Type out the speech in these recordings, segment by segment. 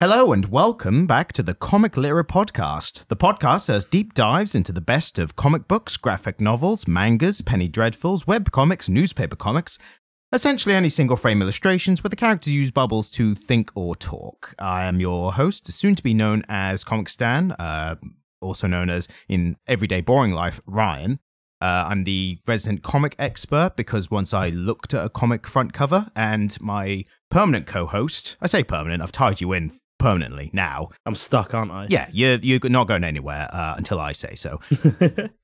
Hello and welcome back to the Comic Literate podcast. The podcast has deep dives into the best of comic books, graphic novels, mangas, penny dreadfuls, web comics, newspaper comics, essentially any single frame illustrations where the characters use bubbles to think or talk. I am your host, soon to be known as Comic Stan, also known as in everyday boring life, Ryan. I'm the resident comic expert because once I looked at a comic front cover, and my permanent co-host, I say permanent, I've tied you in permanently now. I'm stuck, aren't I? Yeah, you're not going anywhere until I say so.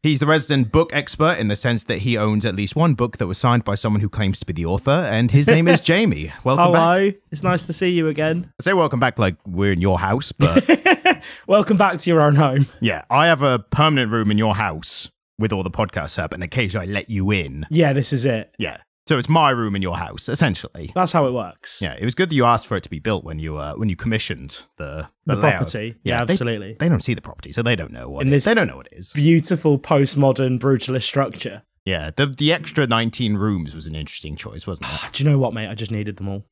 He's the resident book expert in the sense that he owns at least one book that was signed by someone who claims to be the author, and his name is Jamie. Welcome back. Hello, it's nice to see you again. I say welcome back like we're in your house, but... Welcome back to your own home. Yeah, I have a permanent room in your house with all the podcasts up, and occasionally I let you in. Yeah, this is it. Yeah. So it's my room in your house, essentially. That's how it works. Yeah, it was good that you asked for it to be built when you commissioned the property. Yeah, absolutely. They don't see the property, so they don't know what it is. They don't know what it is. Beautiful postmodern brutalist structure. Yeah, the extra 19 rooms was an interesting choice, wasn't it? Do you know what, mate? I just needed them all.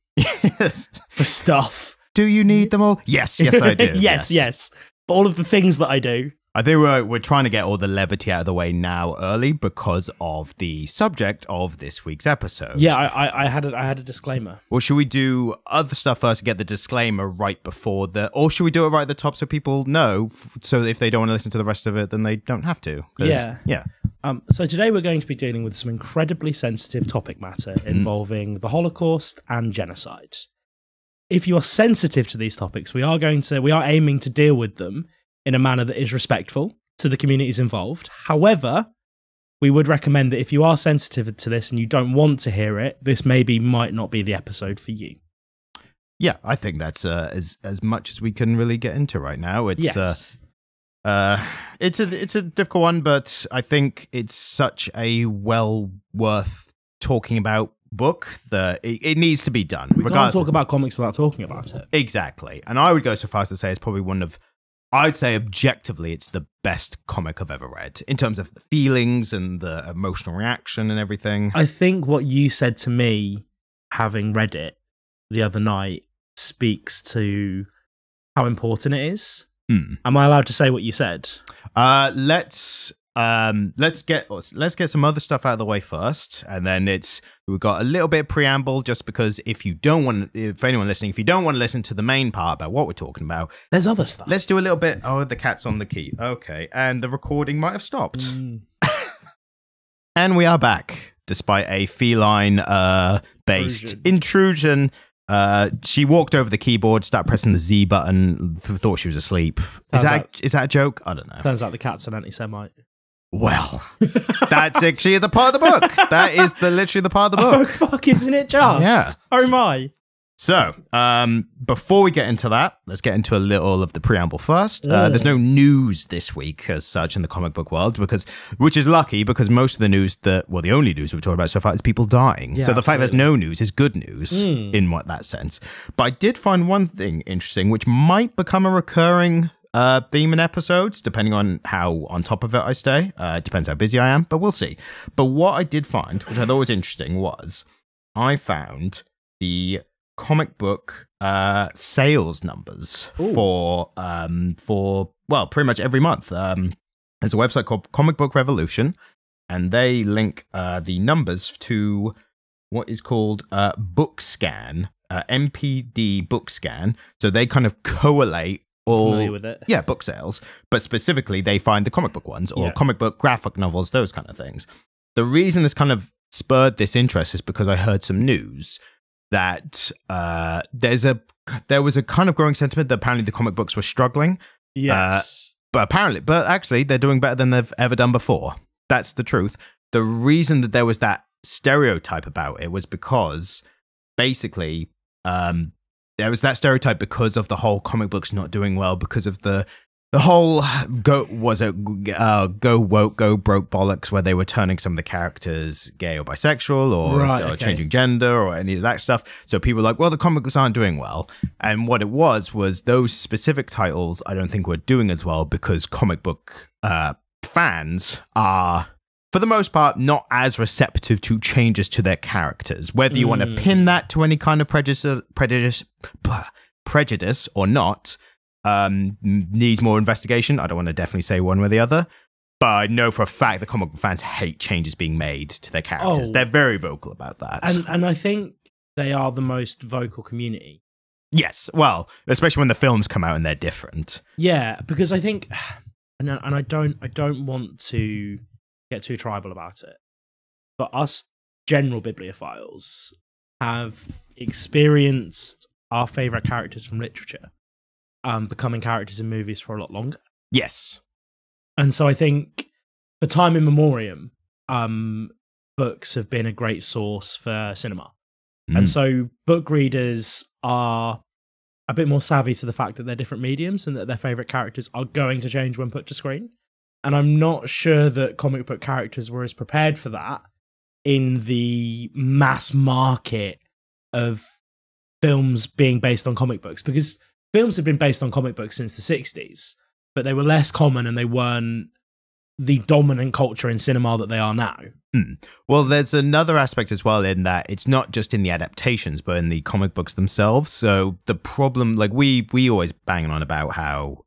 For stuff. Do you need them all? Yes, I do. yes. But all of the things that I do. I think we're trying to get all the levity out of the way now early because of the subject of this week's episode. Yeah, I had a disclaimer. Or should we do other stuff first and get the disclaimer right before or should we do it right at the top so people know, so if they don't want to listen to the rest of it, then they don't have to? Yeah. So today we're going to be dealing with some incredibly sensitive topic matter involving the Holocaust and genocide. If you are sensitive to these topics, we are aiming to deal with them in a manner that is respectful to the communities involved. However, we would recommend that if you are sensitive to this and you don't want to hear it, this might not be the episode for you. Yeah, I think that's as much as we can really get into right now. It's it's a difficult one, but I think it's such a well worth talking about book that it needs to be done. We can't talk about comics without talking about it. Exactly. And I would go so far as to say it's probably I'd say objectively, it's the best comic I've ever read in terms of the feelings and the emotional reaction and everything. I think what you said to me, having read it the other night, speaks to how important it is. Am I allowed to say what you said? Let's get some other stuff out of the way first, and then we've got a little bit of preamble just because if anyone listening, if you don't want to listen to the main part about what we're talking about, there's other stuff. Let's do a little bit. Oh, the cat's on the key. Okay, and the recording might have stopped. And we are back despite a feline based intrusion. She walked over the keyboard, started pressing the Z button, thought she was asleep. Is that a joke? I don't know. Turns out the cat's an anti-Semite. Well, that's actually the part of the book. That is literally the part of the book. Oh, fuck, isn't it just? Yeah. Oh, my. So, before we get into that, let's get into a little of the preamble first. There's no news this week as such in the comic book world, which is lucky because most of the news the only news we've talked about so far is people dying. Yeah, so the absolutely. fact there's no news is good news in that sense. But I did find one thing interesting, which might become a recurring theme in episodes, depending on how on top of it I stay. It depends how busy I am, but we'll see. But what I did find, which I thought was interesting, was I found the comic book sales numbers for pretty much every month. There's a website called Comic Book Revolution, and they link the numbers to what is called BookScan, MPD BookScan. So they kind of collate familiar with it. Yeah, book sales, but specifically they find the comic book ones or comic book graphic novels, those kind of things. The reason this kind of spurred this interest is because I heard some news that there was a kind of growing sentiment that apparently the comic books were struggling. Yes. But actually they're doing better than they've ever done before. That's the truth. The reason that there was that stereotype about it was because basically there was that stereotype because of the whole comic books not doing well, because of the whole go woke, go broke bollocks where they were turning some of the characters gay or bisexual or changing gender or any of that stuff. So people were like, well, the comic books aren't doing well. And what it was those specific titles I don't think were doing as well because comic book fans are, for the most part, not as receptive to changes to their characters. Whether you want to pin that to any kind of prejudice, prejudice or not, needs more investigation. I don't want to definitely say one way or the other, but I know for a fact that comic book fans hate changes being made to their characters. They're very vocal about that. And I think they are the most vocal community. Yes, well, especially when the films come out and they're different. Yeah, because I think, and I don't want to get too tribal about it, but us general bibliophiles have experienced our favourite characters from literature becoming characters in movies for a lot longer. Yes. And so I think for time in memoriam, books have been a great source for cinema. And so book readers are a bit more savvy to the fact that they're different mediums and that their favourite characters are going to change when put to screen. And I'm not sure that comic book characters were as prepared for that in the mass market of films being based on comic books, because films have been based on comic books since the 60s, but they were less common and they weren't the dominant culture in cinema that they are now. Well, there's another aspect as well in that it's not just in the adaptations, but in the comic books themselves. So the problem, like we always bang on about how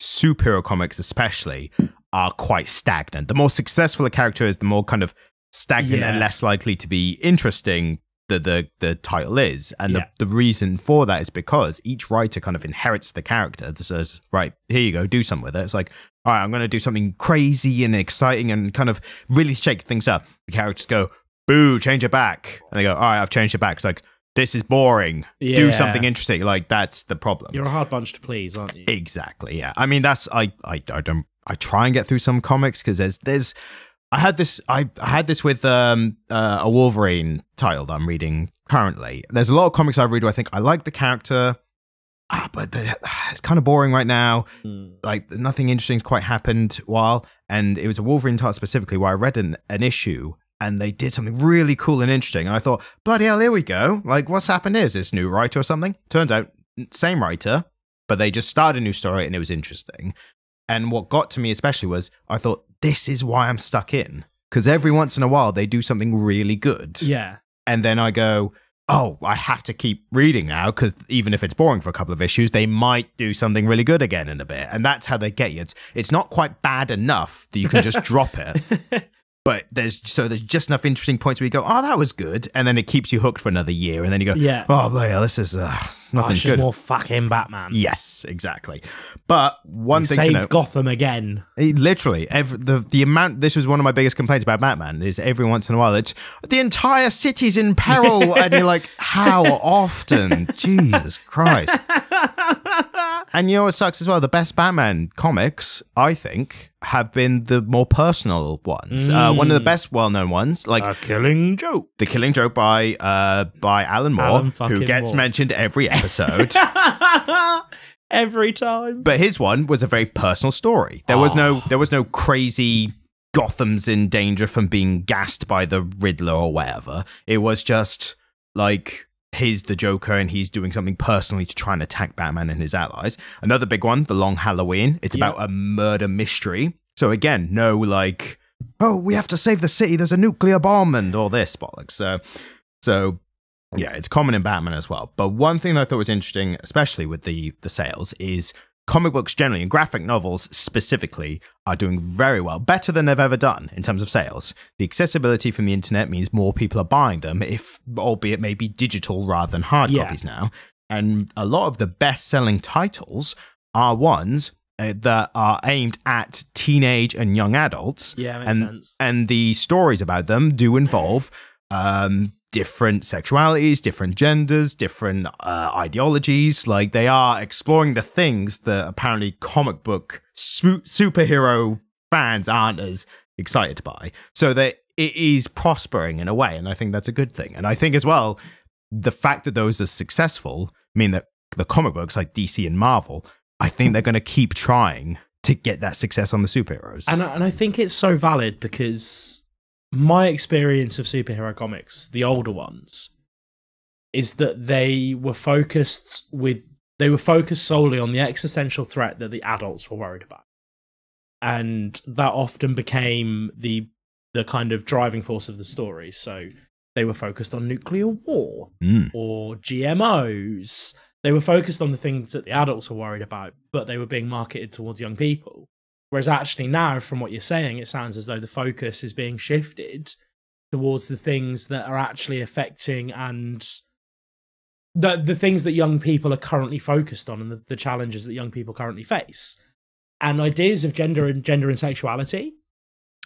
superhero comics especially are quite stagnant. The more successful a character is, the more kind of stagnant and less likely to be interesting the title is. And the reason for that is because each writer kind of inherits the character that says, right, here you go, do something with it. It's like, all right, I'm going to do something crazy and exciting and kind of really shake things up. The characters go, boo, change it back. And they go, all right, I've changed it back. It's like, this is boring. Do something interesting. Like, that's the problem. You're a hard bunch to please, aren't you? Exactly, yeah. I mean, that's, I try and get through some comics because there's I had this with a Wolverine title that I'm reading currently. There's a lot of comics I read where I think I like the character, but it's kind of boring right now. Like nothing interesting's quite happened while, and it was a Wolverine title specifically where I read an issue and they did something really cool and interesting, and I thought, bloody hell, here we go. Like, what's happened here? Is this new writer or something? Turns out, same writer, but they just started a new story and it was interesting. And what got to me especially was I thought, this is why I'm stuck in. Because every once in a while, they do something really good. Yeah. And then I go, oh, I have to keep reading now, because even if it's boring for a couple of issues, they might do something really good again in a bit. And that's how they get you. It's not quite bad enough that you can just drop it. But there's just enough interesting points where you go, oh, that was good. And then it keeps you hooked for another year. And then you go, oh, boy, this is nothing it's good. Just more fucking Batman. Yes, exactly. But one thing to note, Gotham again. Literally, the amount, this was one of my biggest complaints about Batman, is every once in a while, it's the entire city's in peril. And you're like, how often? Jesus Christ. And you know what sucks as well? The best Batman comics, I think, have been the more personal ones. One of the best well-known ones, like The Killing Joke. The Killing Joke by Alan Moore, who gets mentioned every episode. Every time. But his one was a very personal story. There was no crazy Gotham's in danger from being gassed by the Riddler or whatever. It was just like, he's the Joker and he's doing something personally to try and attack Batman and his allies. Another big one, The Long Halloween. It's about a murder mystery. So again, no like, oh, we have to save the city, there's a nuclear bomb and all this bollocks. So yeah, it's common in Batman as well. But one thing that I thought was interesting, especially with the sales, is comic books generally, and graphic novels specifically, are doing very well, better than they've ever done in terms of sales. The accessibility from the internet means more people are buying them, albeit maybe digital rather than hard copies now. And a lot of the best-selling titles are ones that are aimed at teenage and young adults. Yeah, makes sense. And the stories about them do involve different sexualities, different genders, different ideologies. Like, they are exploring the things that apparently comic book superhero fans aren't as excited by. So that it is prospering in a way, and I think that's a good thing. And I think as well, the fact that those are successful mean that the comic books like DC and Marvel, I think they're going to keep trying to get that success on the superheroes. And I think it's so valid because my experience of superhero comics, the older ones, is that they were focused solely on the existential threat that the adults were worried about. And that often became the kind of driving force of the story. So they were focused on nuclear war or GMOs they were focused on the things that the adults were worried about, but they were being marketed towards young people. Whereas actually now, from what you're saying, it sounds as though the focus is being shifted towards the things that are actually affecting and the things that young people are currently focused on, and the challenges that young people currently face. And ideas of gender and sexuality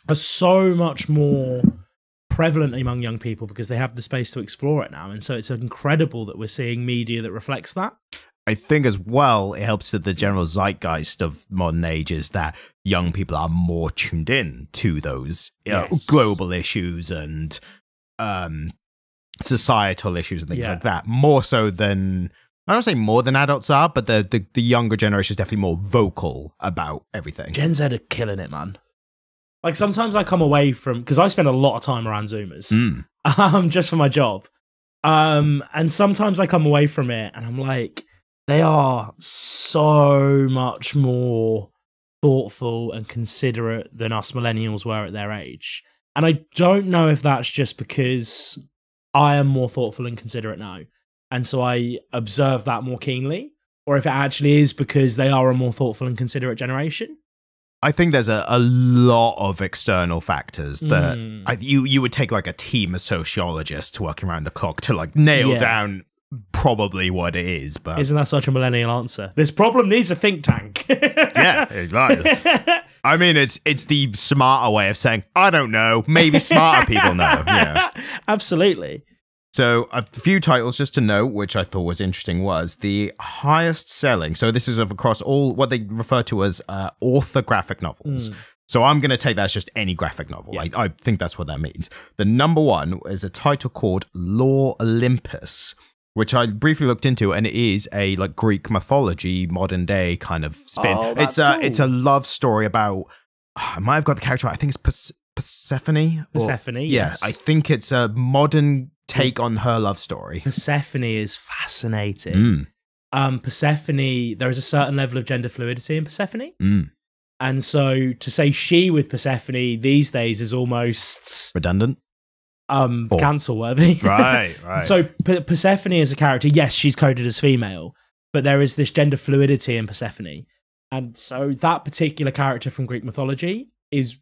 are so much more prevalent among young people because they have the space to explore it now. And so it's incredible that we're seeing media that reflects that. I think as well, it helps that the general zeitgeist of modern age is that young people are more tuned in to those global issues and societal issues and things like that. More so than, I don't say more than adults are, but the younger generation is definitely more vocal about everything. Gen Z are killing it, man. Like sometimes I come away from, because I spend a lot of time around Zoomers, just for my job. And sometimes I come away from it and I'm like, they are so much more thoughtful and considerate than us millennials were at their age. And I don't know if that's just because I am more thoughtful and considerate now, and so I observe that more keenly, or if it actually is because they are a more thoughtful and considerate generation. I think there's a lot of external factors that you would take like a team of sociologists working around the clock to like nail down probably what it is. But isn't that such a millennial answer? This problem needs a think tank. Yeah, exactly. I mean, it's the smarter way of saying, I don't know, maybe smarter people know. Yeah. Absolutely. So a few titles just to note, which I thought was interesting, was the highest selling. So this is across all what they refer to as orthographic novels. So I'm going to take that as just any graphic novel. Yeah. I think that's what that means. The number one is a title called Lore Olympus, which I briefly looked into, and it is a like Greek mythology, modern day kind of spin. Oh, it's a love story about, I might have got the character right. I think it's Persephone. Persephone, yes. Yeah, I think it's a modern take on her love story. Persephone is fascinating. Persephone, there is a certain level of gender fluidity in Persephone. And so to say she with Persephone these days is almost redundant. Cancel worthy. Right. So Persephone as a character, yes, she's coded as female, but there is this gender fluidity in Persephone. And so that particular character from Greek mythology is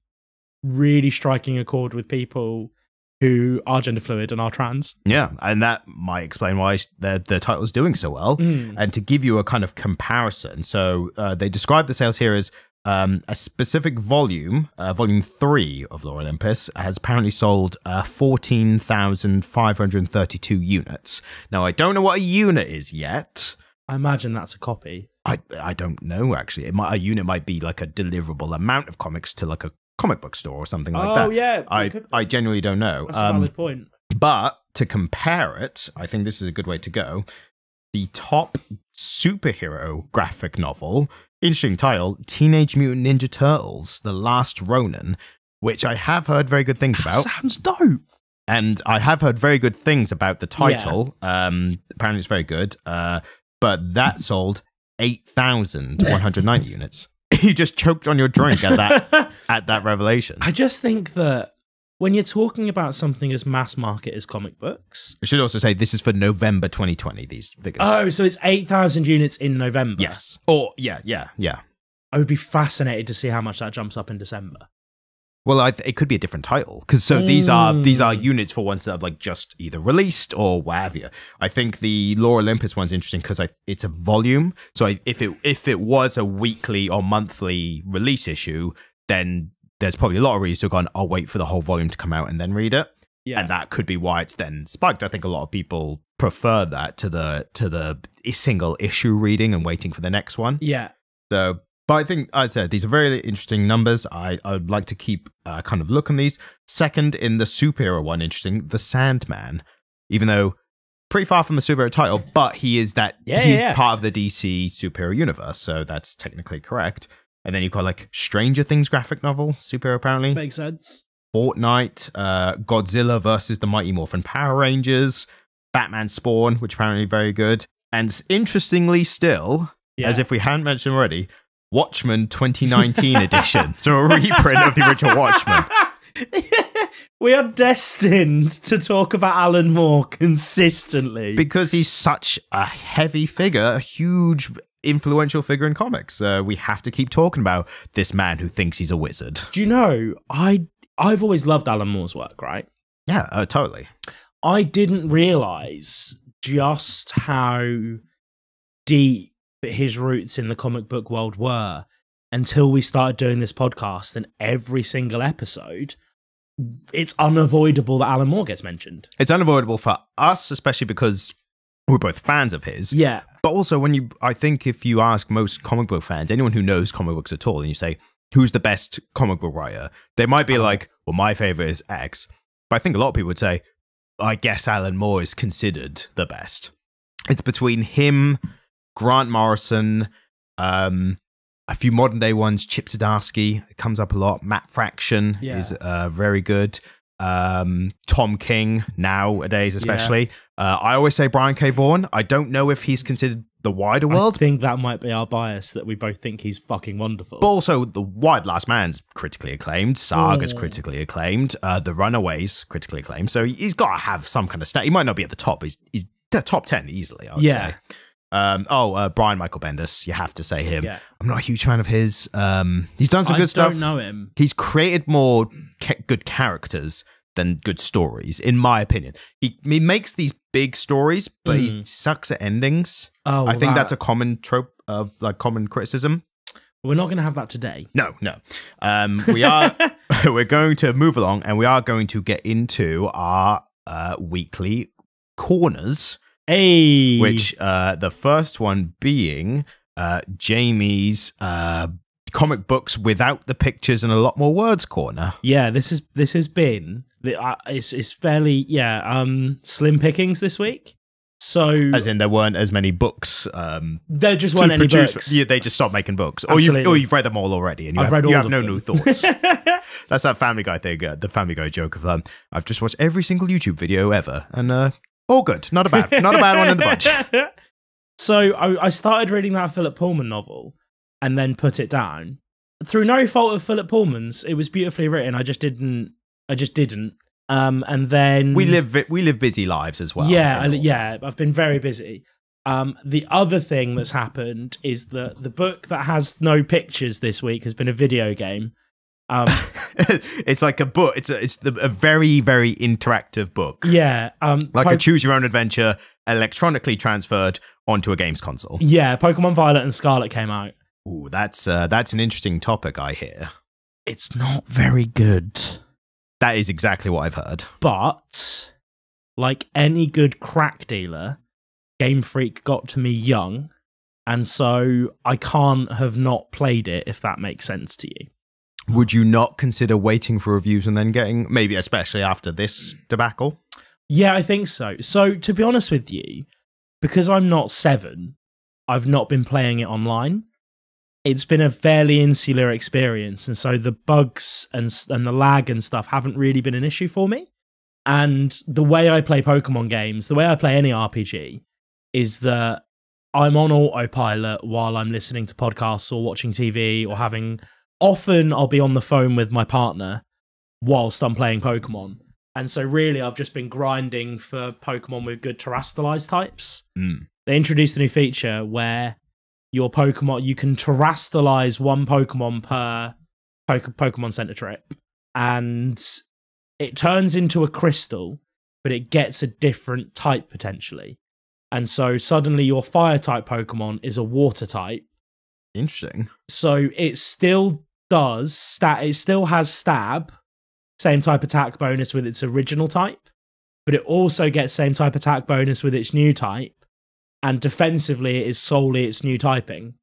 really striking a chord with people who are gender fluid and are trans. Yeah, and that might explain why the title's doing so well. And to give you a kind of comparison, so they describe the sales here as a specific volume, volume 3 of Lore Olympus, has apparently sold 14,532 units. Now, I don't know what a unit is yet. I imagine that's a copy. I don't know, actually. A unit might be like a deliverable amount of comics to like a comic book store or something like that. Oh, yeah. I genuinely don't know. That's a valid point. But to compare it, I think this is a good way to go. The top superhero graphic novel, interesting title, Teenage Mutant Ninja Turtles, The Last Ronin, which I have heard very good things about. Sounds dope. And I have heard very good things about the title. Yeah. Apparently it's very good. But that sold 8,190 units. You just choked on your drink at that revelation. I just think that when you're talking about something as mass market as comic books, I should also say this is for November 2020. These figures. Oh, so it's 8,000 units in November. Yes. Or yeah. I would be fascinated to see how much that jumps up in December. Well, it could be a different title because these are units for ones that have like just either released or what have you. I think the Lore Olympus one's interesting because it's a volume. So if it was a weekly or monthly release issue, then there's probably a lot of readers who have gone, I'll wait for the whole volume to come out and then read it. Yeah. And that could be why it's then spiked. I think a lot of people prefer that to the single issue reading and waiting for the next one. Yeah. So. But I think I'd say these are very interesting numbers. I would like to keep kind of look on these. Second in the superhero one, interesting, The Sandman. Even though pretty far from the superhero title, but he is he's part of the DC superhero universe, so that's technically correct. And then you've got like Stranger Things graphic novel, superhero apparently. Makes sense. Fortnite, Godzilla versus the Mighty Morphin Power Rangers, Batman Spawn, which apparently very good. And interestingly still, as if we hadn't mentioned already, Watchmen 2019 edition. So a reprint of the original Watchmen. We are destined to talk about Alan Moore consistently. Because he's such a heavy figure, a huge, influential figure in comics. We have to keep talking about this man who thinks he's a wizard. Do you know, I've always loved Alan Moore's work, right? Yeah, totally. I didn't realise just how deep his roots in the comic book world were until we started doing this podcast, and every single episode, it's unavoidable that Alan Moore gets mentioned. It's unavoidable for us, especially because we're both fans of his. Yeah. But also, I think if you ask most comic book fans, anyone who knows comic books at all, and you say, who's the best comic book writer? They might be like, well, my favorite is X. But I think a lot of people would say, I guess Alan Moore is considered the best. It's between him, Grant Morrison, a few modern day ones. Chip Zdarsky comes up a lot. Matt Fraction is very good. Tom King nowadays, especially. I always say Brian K. Vaughan. I don't know if he's considered the wider world. I think that might be our bias, that we both think he's fucking wonderful. But also, The Wide Last Man's critically acclaimed. Saga's critically acclaimed. The Runaways, critically acclaimed. So he's got to have some kind of stat. He might not be at the top. He's the top 10 easily, I would say. Brian Michael Bendis, you have to say him. Yeah. I'm not a huge fan of his. He's done some good stuff. I don't know him. He's created more good characters than good stories, in my opinion. He makes these big stories, but he sucks at endings. Oh, I think that's a common trope of common criticism. We're not going to have that today. No. We are. We're going to move along, and we are going to get into our weekly corners. Hey, which the first one being Jamie's comic books without the pictures and a lot more words corner. Yeah, this has been it's fairly slim pickings this week. So as in there weren't as many books. There just weren't any books. Yeah, they just stopped making books, or you've read them all already, and you have no new thoughts. That's that Family Guy thing, the Family Guy joke of I've just watched every single YouTube video ever, and all good. Not a bad one in the bunch. So I started reading that Philip Pullman novel and then put it down. Through no fault of Philip Pullman's, it was beautifully written. I just didn't. And then we live busy lives as well. Yeah, I've been very busy. The other thing that's happened is that the book that has no pictures this week has been a video game. It's like a book. It's a very, very interactive book. Yeah, like a choose your own adventure, electronically transferred onto a games console. Yeah, Pokemon Violet and Scarlet came out. Ooh, that's an interesting topic. I hear it's not very good. That is exactly what I've heard. But like any good crack dealer, Game Freak got to me young, and so I can't have not played it. If that makes sense to you. Would you not consider waiting for reviews and then getting, maybe especially after this debacle? Yeah, I think so. So, to be honest with you, because I'm not 7, I've not been playing it online. It's been a fairly insular experience, and so the bugs and the lag and stuff haven't really been an issue for me. And the way I play Pokemon games, the way I play any RPG, is that I'm on autopilot while I'm listening to podcasts or watching TV or having... Often I'll be on the phone with my partner whilst I'm playing Pokemon. And so really I've just been grinding for Pokemon with good terrestrialized types. They introduced a new feature where your Pokemon, you can terrestrialize one Pokemon per Pokemon Center trip. And it turns into a crystal, but it gets a different type potentially. And so suddenly your fire type Pokemon is a water type. Interesting. So it still does it still has stab, same type attack bonus with its original type, but it also gets same type attack bonus with its new type, and defensively it is solely its new typing.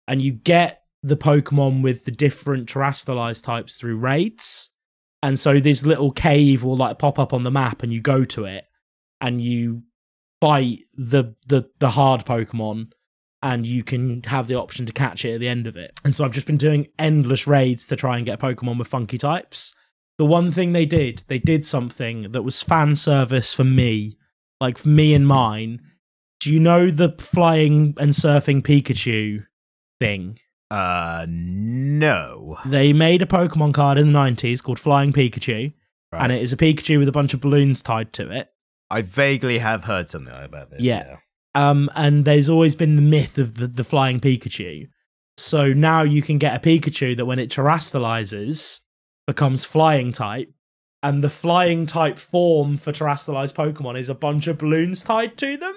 And you get the Pokemon with the different terrestrialized types through raids. And so this little cave will like pop up on the map, and you go to it and you fight the hard Pokemon, and you can have the option to catch it at the end of it. And so I've just been doing endless raids to try and get Pokemon with funky types. The one thing they did something that was fan service for me, like for me and mine. Do you know the flying and surfing Pikachu thing? No. They made a Pokemon card in the 90s called Flying Pikachu, and it is a Pikachu with a bunch of balloons tied to it. I vaguely have heard something about this. Yeah. And there's always been the myth of the flying Pikachu. So now you can get a Pikachu that when it terastallizes becomes flying type. And the flying type form for terastallized Pokemon is a bunch of balloons tied to them.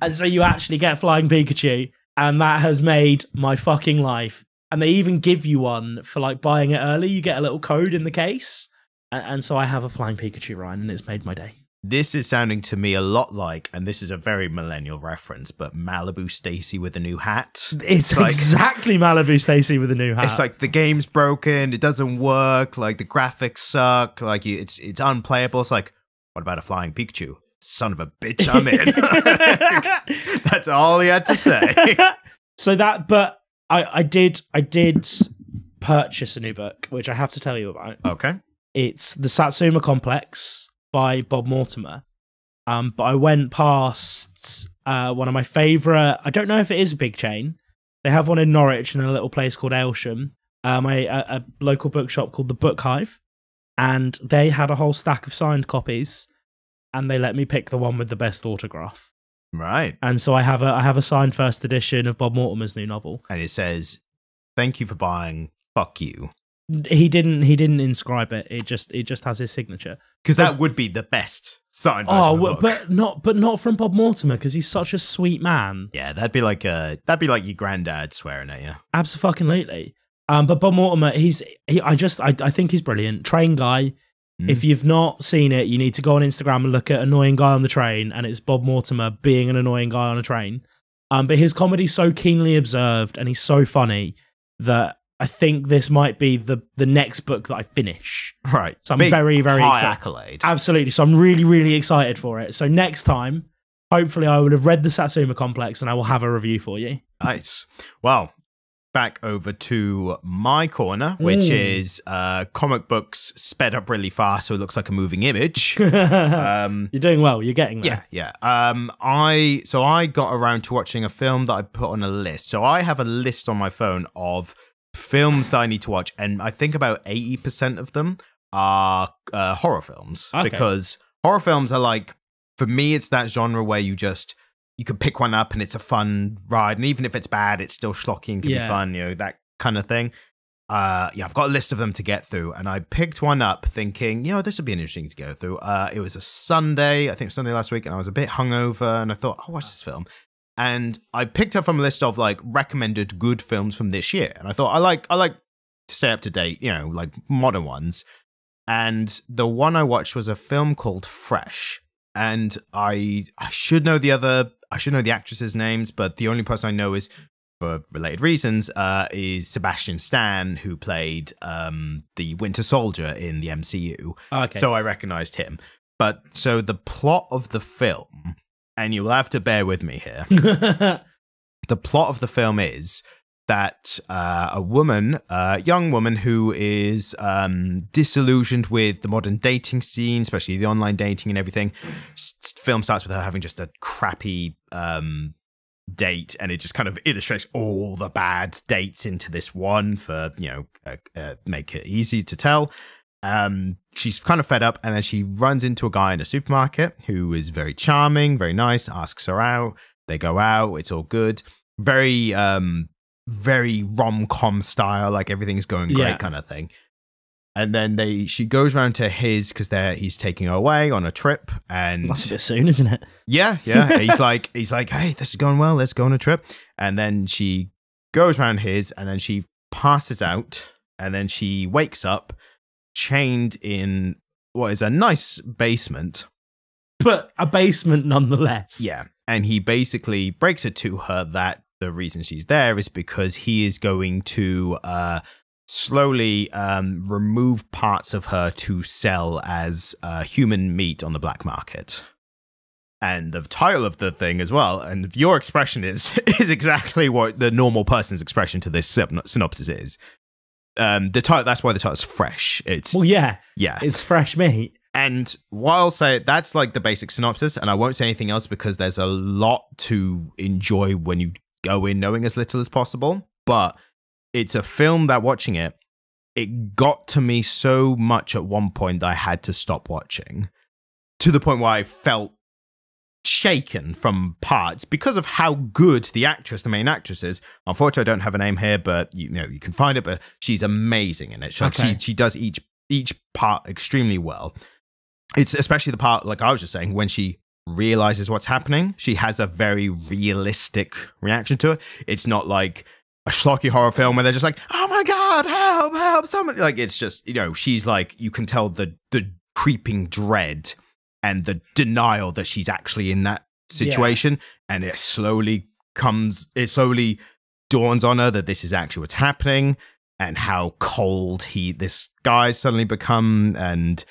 And so you actually get flying Pikachu. And that has made my fucking life. And they even give you one for like buying it early. You get a little code in the case. And so I have a flying Pikachu, Ryan, and it's made my day. This is sounding to me a lot like, and this is a very millennial reference, but Malibu Stacy with a new hat. It's like, exactly Malibu Stacy with a new hat. It's like the game's broken, it doesn't work, like the graphics suck, like it's unplayable. It's like, what about a flying Pikachu? Son of a bitch, I'm in. That's all he had to say. So that, but I did purchase a new book, which I have to tell you about. Okay. It's The Satsuma Complex by Bob Mortimer. But I went past one of my favourite, I don't know if it is a big chain. They have one in Norwich in a little place called Aylsham, a local bookshop called The Book Hive. And they had a whole stack of signed copies, and they let me pick the one with the best autograph. Right. And so I have a signed first edition of Bob Mortimer's new novel. And it says, "Thank you for buying. Fuck you." He didn't inscribe it. It just has his signature. Because that would be the best signed version of the book. but not from Bob Mortimer, because he's such a sweet man. Yeah, that'd be like your granddad swearing at you. Absolutely. But Bob Mortimer, I think he's brilliant. Train guy. If you've not seen it, you need to go on Instagram and look at Annoying Guy on the Train, and it's Bob Mortimer being an annoying guy on a train. But his comedy's so keenly observed, and he's so funny that I think this might be the next book that I finish. Right. So I'm very, very excited. Accolade. Absolutely. So I'm really, really excited for it. So next time, hopefully I will have read the Satsuma Complex and I will have a review for you. Nice. Well, back over to my corner, which is comic books sped up really fast, so it looks like a moving image. You're doing well. You're getting there. Yeah. I got around to watching a film that I put on a list. So I have a list on my phone of films that I need to watch, and I think about 80% of them are horror films. Okay. Because horror films are like, for me, it's that genre where you can pick one up and it's a fun ride, and even if it's bad, it's still schlocky and can be fun, that kind of thing. I've got a list of them to get through, and I picked one up thinking, this would be interesting to go through. It was a Sunday, I think it was Sunday last week, and I was a bit hungover, and I thought, I'll watch this film. And I picked up from a list of like recommended good films from this year. And I thought I like to stay up to date, like modern ones. And the one I watched was a film called Fresh. And I should know the actresses' names, but the only person I know is, for related reasons, is Sebastian Stan, who played the Winter Soldier in the MCU. Okay. So I recognized him. But so the plot of the film, and you will have to bear with me here. The plot of the film is that a young woman who is disillusioned with the modern dating scene, especially the online dating and everything. Film starts with her having just a crappy date, and it just kind of illustrates all the bad dates into this one for, make it easy to tell. She's kind of fed up, and then she runs into a guy in a supermarket who is very charming, very nice, asks her out. They go out, it's all good. Very rom-com style, like everything's going great kind of thing. And then she goes around to his, because he's taking her away on a trip, and that's a bit soon, isn't it? Yeah. he's like, hey, this is going well, let's go on a trip. And then she goes around his, and then she passes out, and then she wakes up chained in what is a nice basement, but a basement nonetheless. Yeah. And he basically breaks it to her that the reason she's there is because he is going to slowly remove parts of her to sell as human meat on the black market. And the title of the thing as well, and your expression is exactly what the normal person's expression to this synopsis is. The title, that's why the title's Fresh. It's fresh meat. And while I'll say that's like the basic synopsis, and I won't say anything else because there's a lot to enjoy when you go in knowing as little as possible. But it's a film that watching it, it got to me so much at one point that I had to stop watching, to the point where I felt shaken from parts because of how good the actress, the main actress, is. Unfortunately, I don't have a name here, but you can find it. But she's amazing in it. She does each part extremely well. It's especially the part, like I was just saying, when she realizes what's happening. She has a very realistic reaction to it. It's not like a schlocky horror film where they're just like, oh my god, help, somebody. Like, it's just, she's like, you can tell the creeping dread and the denial that she's actually in that situation. And it slowly dawns on her that this is actually what's happening, and how cold this guy's suddenly become. And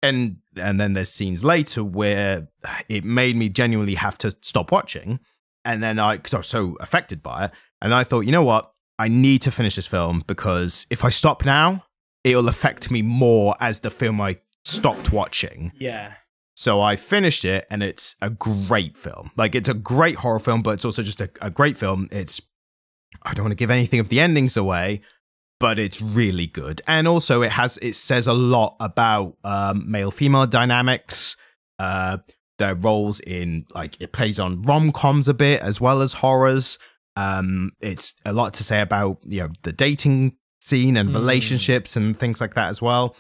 then there's scenes later where it made me genuinely have to stop watching. And then because I was so affected by it, and I thought, you know what? I need to finish this film, because if I stop now, it'll affect me more as the film I stopped watching. Yeah. So I finished it, and it's a great film. Like, it's a great horror film, but it's also just a great film. I don't want to give anything of the endings away, but it's really good. And also it says a lot about male-female dynamics, their roles in, like, it plays on rom-coms a bit as well as horrors. It's a lot to say about, the dating scene and relationships and things like that as well.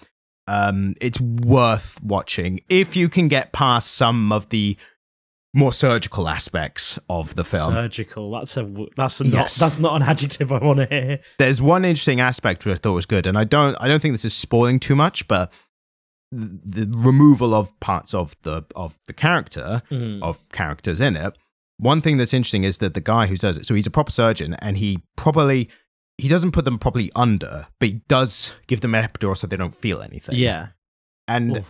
It's worth watching if you can get past some of the more surgical aspects of the film. Surgical. That's not an adjective I want to hear. There's one interesting aspect which I thought was good, and I don't think this is spoiling too much, but the removal of parts of the character, of characters in it. One thing that's interesting is that the guy who does it, so he's a proper surgeon, and he doesn't put them properly under, but he does give them an epidural so they don't feel anything. Yeah. And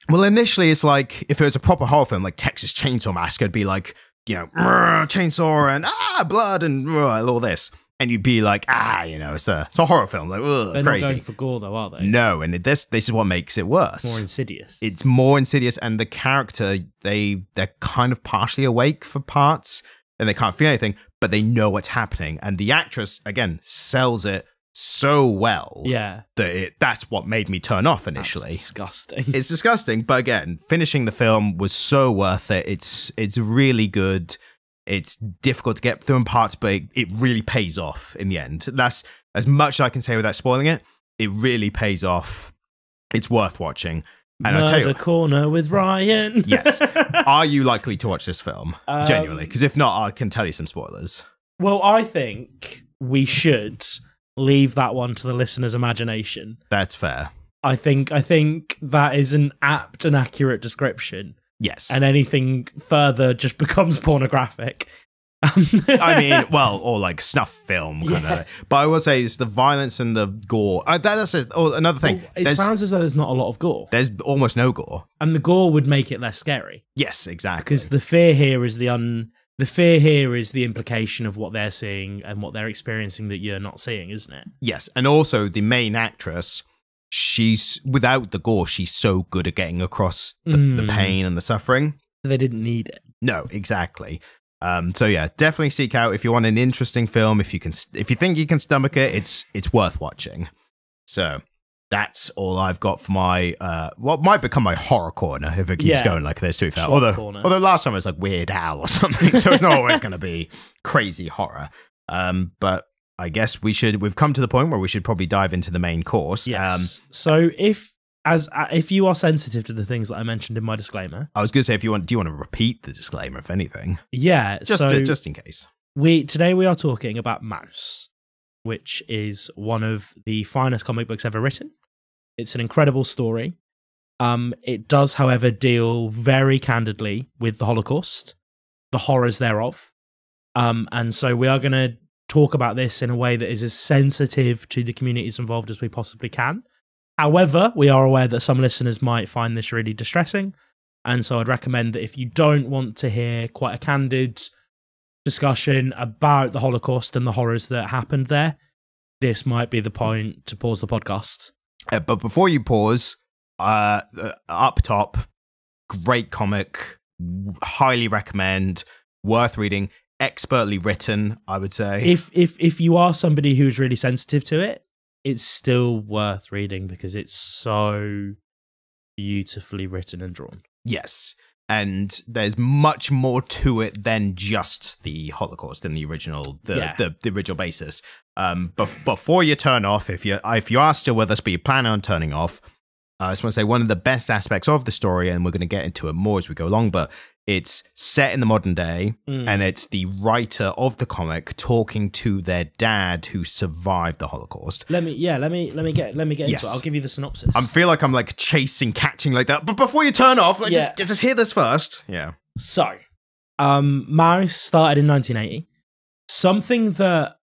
well, initially it's like, if it was a proper horror film like Texas Chainsaw Massacre, it'd be like, chainsaw and blood and all this. And you'd be like, it's a horror film. Like, they're crazy. not going for gore though, are they? No, and this is what makes it worse. More insidious. It's more insidious, and the character, they're kind of partially awake for parts, and they can't feel anything, but they know what's happening. And the actress, again, sells it so well. Yeah. That's what made me turn off initially. That's disgusting. It's disgusting, but again, finishing the film was so worth it. It's really good. It's difficult to get through in parts, but it really pays off in the end. That's as much as I can say without spoiling it. It really pays off. It's worth watching. And I'll tell you, Corner with Ryan. Yes. Are you likely to watch this film? Genuinely? Because if not, I can tell you some spoilers. Well, I think we should leave that one to the listener's imagination. That's fair. I think that is an apt and accurate description. Yes. And anything further just becomes pornographic. I mean, well, or like snuff film kind of. But I will say it's the violence and the gore. That's another thing. Well, it sounds as though there's not a lot of gore. There's almost no gore. And the gore would make it less scary. Yes, exactly. Because the fear here is the implication of what they're seeing and what they're experiencing that you're not seeing, isn't it? Yes, and also the main actress, she's, without the gore, she's so good at getting across the pain and the suffering. So they didn't need it. No, exactly. So yeah, definitely seek out if you want an interesting film. If you think you can stomach it, it's worth watching. So that's all I've got for my what might become my horror corner if it keeps going like this. To be fair, although last time it was like Weird Al or something, so it's not always going to be crazy horror. But I guess we've come to the point where we should probably dive into the main course. Yes. So if you are sensitive to the things that I mentioned in my disclaimer, I was going to say, do you want to repeat the disclaimer, if anything? Yeah, just in case. Today we are talking about Mouse, which is one of the finest comic books ever written. It's an incredible story. It does, however, deal very candidly with the Holocaust, the horrors thereof. And so we are going to talk about this in a way that is as sensitive to the communities involved as we possibly can. However, we are aware that some listeners might find this really distressing, and so I'd recommend that if you don't want to hear quite a candid discussion about the Holocaust and the horrors that happened there, this might be the point to pause the podcast. But before you pause, up top, great comic, highly recommend, worth reading. expertly written, I would say. If you are somebody who's really sensitive to it, it's still worth reading because it's so beautifully written and drawn. Yes. And there's much more to it than just the Holocaust in the original, the original basis. Before you turn off, if you are still with us, but you plan on turning off, I just want to say one of the best aspects of the story, and we're going to get into it more as we go along, but it's set in the modern day, and it's the writer of the comic talking to their dad who survived the Holocaust. Let me get into it. I'll give you the synopsis. I feel like I'm like catching like that. But before you turn off, like, just hear this first. Yeah. So, Maus started in 1980. Something that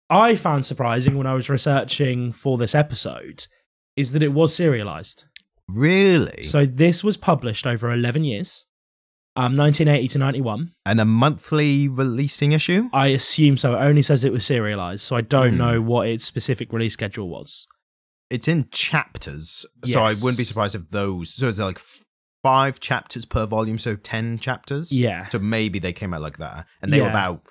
I found surprising when I was researching for this episode is that it was serialized. Really? So this was published over 11 years. 1980 to 91. And a monthly releasing issue? I assume so. It only says it was serialized, so I don't know what its specific release schedule was. It's in chapters, so I wouldn't be surprised if those... So it's like 5 chapters per volume, so 10 chapters? Yeah. So maybe they came out like that. And they were about...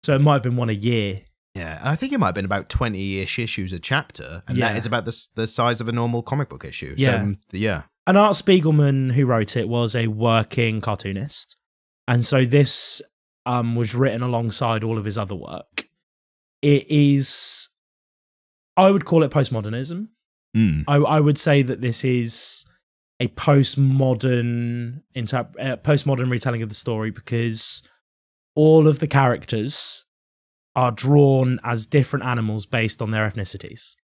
So it might have been one a year. Yeah, and I think it might have been about 20-ish issues a chapter, and that is about the size of a normal comic book issue. Yeah. So, And Art Spiegelman, who wrote it, was a working cartoonist. And so this was written alongside all of his other work. It is, I would call it postmodernism. I would say that this is a postmodern retelling of the story because all of the characters are drawn as different animals based on their ethnicities.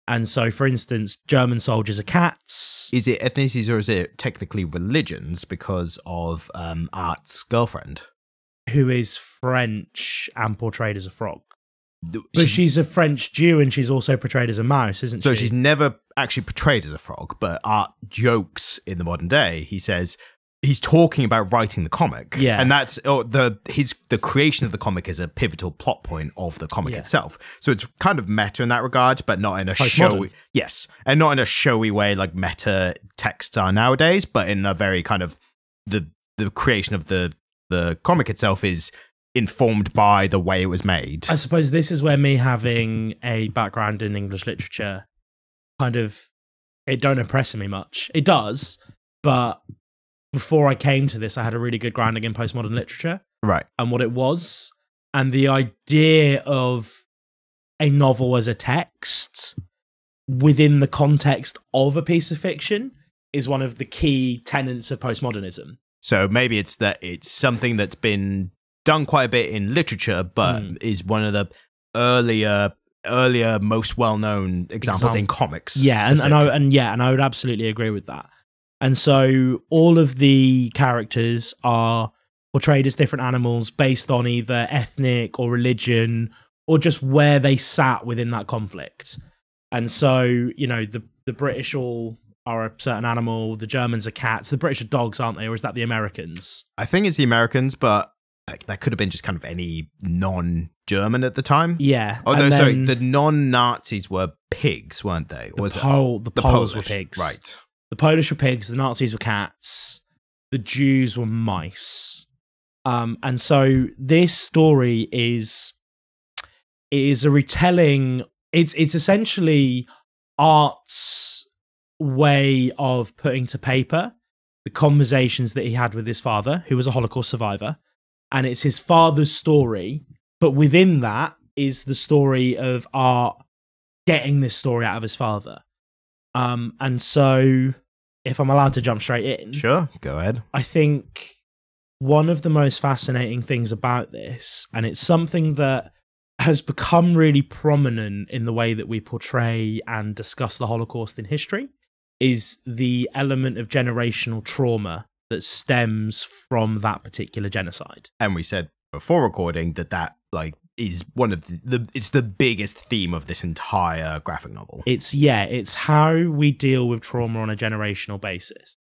And so, for instance, German soldiers are cats. Is it ethnicities or is it technically religions because of Art's girlfriend? Who is French and portrayed as a frog. But she's a French Jew and she's also portrayed as a mouse, isn't she? So she's never actually portrayed as a frog, but Art jokes in the modern day. He says... He's talking about writing the comic, and that's the creation of the comic is a pivotal plot point of the comic itself. So it's kind of meta in that regard, but not in a showy, and not in a showy way like meta texts are nowadays, but in a very kind of the creation of the comic itself is informed by the way it was made. I suppose this is where me having a background in English literature it don't impress me much. It does, but before I came to this, I had a really good grounding in postmodern literature. Right. And what it was. And the idea of a novel as a text within the context of a piece of fiction is one of the key tenets of postmodernism. So maybe it's that it's something that's been done quite a bit in literature, but is one of the earlier, most well-known examples in comics. Yeah, and I would absolutely agree with that. And so all of the characters are portrayed as different animals based on either ethnic or religion or just where they sat within that conflict. And so, you know, the British all are a certain animal, the Germans are cats, the British are dogs, aren't they? Or is that the Americans? I think it's the Americans, but that could have been just kind of any non-German at the time. Yeah. Oh, no, sorry. The non-Nazis were pigs, weren't they? The Poles were pigs. Right. The Polish were pigs, the Nazis were cats, the Jews were mice. And so this story is a retelling, it's essentially Art's way of putting to paper the conversations that he had with his father, who was a Holocaust survivor. And it's his father's story, but within that is the story of Art getting this story out of his father. And so, if I'm allowed to jump straight in... Sure, go ahead. I think one of the most fascinating things about this, and it's something that has become really prominent in the way that we portray and discuss the Holocaust in history, is the element of generational trauma that stems from that particular genocide. And we said before recording that is one of it's the biggest theme of this entire graphic novel. It's how we deal with trauma on a generational basis.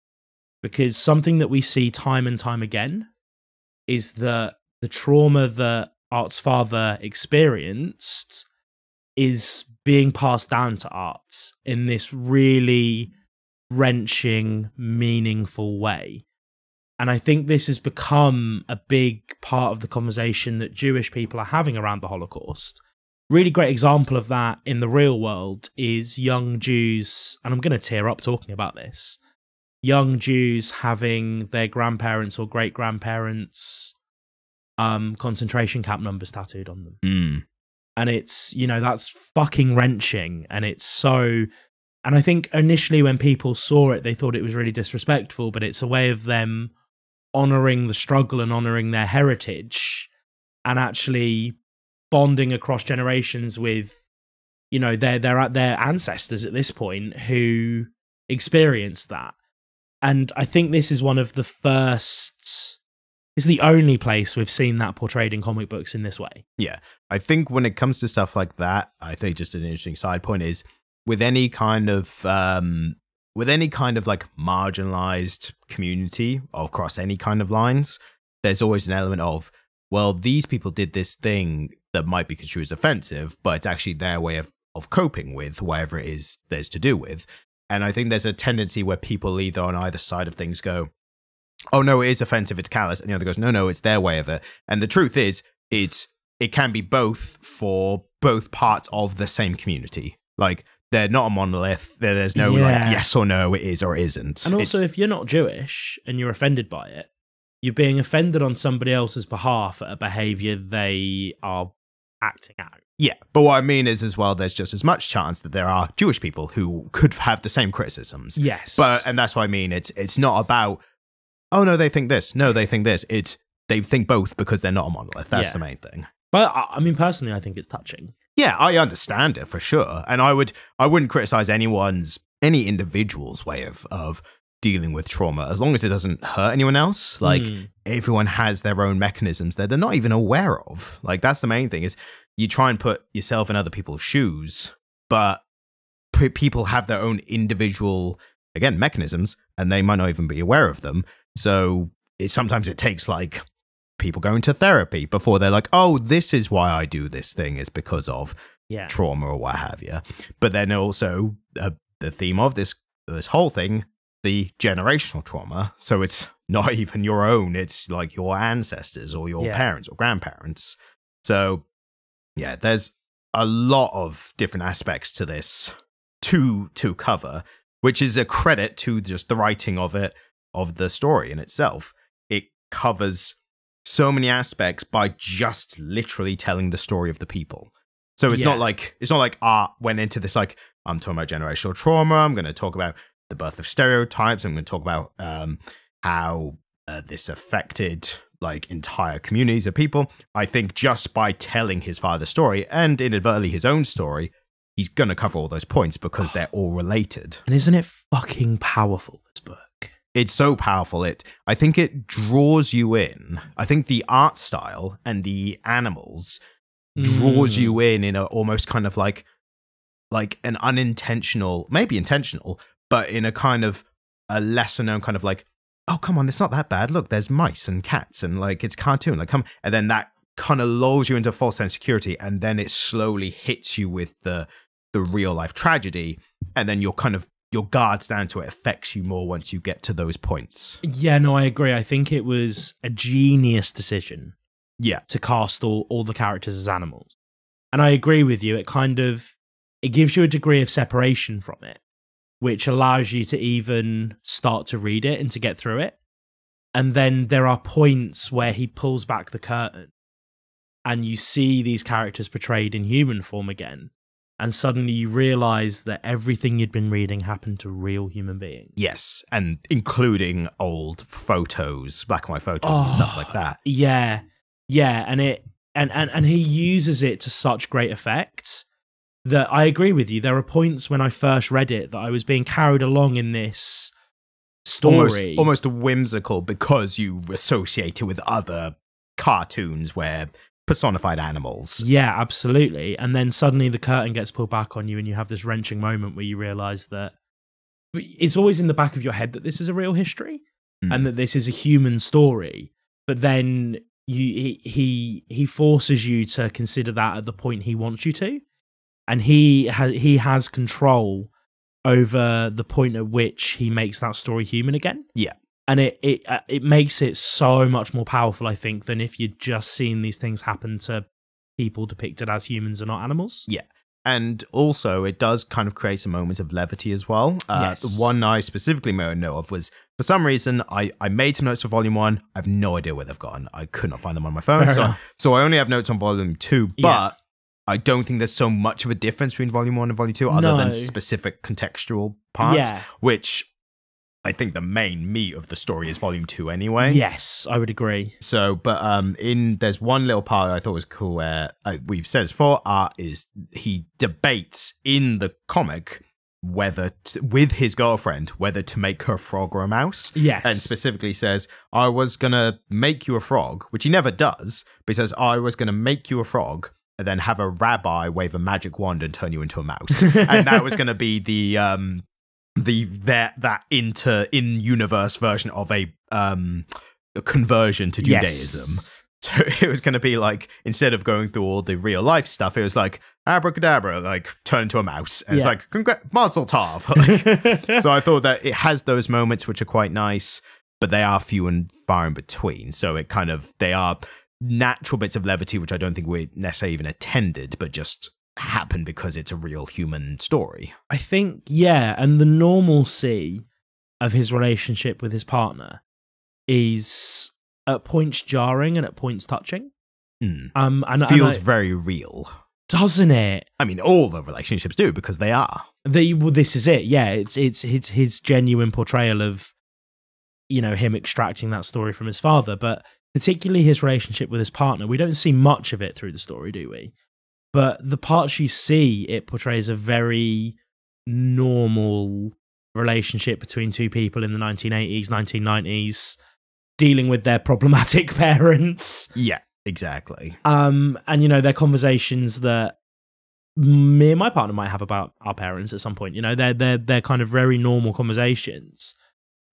Because something that we see time and time again is that the trauma that Art's father experienced is being passed down to Art in this really wrenching, meaningful way. And I think this has become a big part of the conversation that Jewish people are having around the Holocaust. Really great example of that in the real world is young Jews, and I'm going to tear up talking about this, young Jews having their grandparents or great-grandparents' concentration camp numbers tattooed on them. Mm. And it's, you know, that's fucking wrenching. And it's so... And I think initially when people saw it, they thought it was really disrespectful, but it's a way of them honouring the struggle and honouring their heritage and actually bonding across generations with, you know, their ancestors at this point who experienced that. And I think this is one of the first... It's the only place we've seen that portrayed in comic books in this way. Yeah. I think when it comes to stuff like that, I think just an interesting side point is with any kind of like marginalized community across any kind of lines, there's always an element of, well, these people did this thing that might be construed as offensive, but it's actually their way of coping with whatever it is there's to do with. And I think there's a tendency where people either on either side of things go, oh no, it is offensive, it's callous, and the other goes, no, it's their way of it. And the truth is, it can be both for both parts of the same community. Like, they're not a monolith. There's no like yes or no, it is or isn't. And also, if you're not Jewish and you're offended by it, you're being offended on somebody else's behalf at a behaviour they are acting out. Yeah, but what I mean is as well, there's just as much chance that there are Jewish people who could have the same criticisms. Yes. And that's what I mean. It's not about, oh no, they think this. No, they think this. It's they think both because they're not a monolith. That's the main thing. But I mean, personally, I think it's touching. Yeah, I understand it for sure. And I wouldn't criticize any individual's way of dealing with trauma as long as it doesn't hurt anyone else. Like everyone has their own mechanisms that they're not even aware of. Like that's the main thing is you try and put yourself in other people's shoes, but people have their own individual, again, mechanisms, and they might not even be aware of them. So sometimes it takes like people going to therapy before they're like, oh, this is why I do this thing is because of trauma or what have you. But then also the theme of this whole thing, the generational trauma. So it's not even your own. It's like your ancestors or your parents or grandparents. So yeah, there's a lot of different aspects to this to cover, which is a credit to just the writing of it, of the story in itself. It covers so many aspects by just literally telling the story of the people. So it's not like art went into this like, I'm talking about generational trauma, I'm going to talk about the birth of stereotypes, I'm going to talk about how this affected like entire communities of people. I think just by telling his father's story and inadvertently his own story, he's going to cover all those points because they're all related. And isn't it fucking powerful, this book? It's so powerful. I think it draws you in. I think the art style and the animals draws you in a almost kind of like an unintentional, maybe intentional, but in a kind of a lesser known kind of like, oh, come on, it's not that bad. Look, there's mice and cats and like it's cartoon. Like, come, and then that kind of lulls you into false sense of security, and then it slowly hits you with the real life tragedy, and then your guards down to it affects you more once you get to those points. Yeah, no, I agree. I think it was a genius decision. Yeah, to cast all the characters as animals, and I agree with you. It gives you a degree of separation from it, which allows you to even start to read it and to get through it. And then there are points where he pulls back the curtain and you see these characters portrayed in human form again. And suddenly you realize that everything you'd been reading happened to real human beings. Yes, and including old photos, black and white photos and stuff like that. Yeah. Yeah, and he uses it to such great effect that I agree with you. There are points when I first read it that I was being carried along in this story. Almost whimsical because you associate it with other cartoons where personified animals. Yeah, absolutely. And then suddenly the curtain gets pulled back on you and you have this wrenching moment where you realize that it's always in the back of your head that this is a real history and that this is a human story. But then he forces you to consider that at the point he wants you to. And he has control over the point at which he makes that story human again. Yeah. And it makes it so much more powerful, I think, than if you'd just seen these things happen to people depicted as humans and not animals. Yeah. And also, it does kind of create some moments of levity as well. Yes. The one I specifically made a note of was, for some reason, I made some notes for Volume 1. I have no idea where they've gone. I could not find them on my phone. So I only have notes on Volume 2. But I don't think there's so much of a difference between Volume 1 and Volume 2 other than specific contextual parts, which I think the main meat of the story is Volume 2 anyway. Yes, I would agree. So, but there's one little part I thought was cool where we've said this before, he debates in the comic whether with his girlfriend whether to make her a frog or a mouse. Yes. And specifically says, I was going to make you a frog, which he never does, but he says, I was going to make you a frog and then have a rabbi wave a magic wand and turn you into a mouse. And that was going to be that in-universe version of a conversion to Judaism. Yes. So it was going to be like, instead of going through all the real life stuff, it was like abracadabra, like turn into a mouse. And it's like, Mazel tov. Like, so I thought that it has those moments which are quite nice, but they are few and far in between. So it kind of, they are natural bits of levity, which I don't think we necessarily even attended, but just happen because it's a real human story. I think, yeah, and the normalcy of his relationship with his partner is at points jarring and at points touching. And feels very real, doesn't it? I mean, all the relationships do, because they are. This is it. Yeah, it's his genuine portrayal of, you know, him extracting that story from his father, but particularly his relationship with his partner. We don't see much of it through the story, do we? But the parts you see, it portrays a very normal relationship between two people in the 1980s, 1990s, dealing with their problematic parents. Yeah, exactly. And, you know, they're conversations that me and my partner might have about our parents at some point. You know, they're kind of very normal conversations,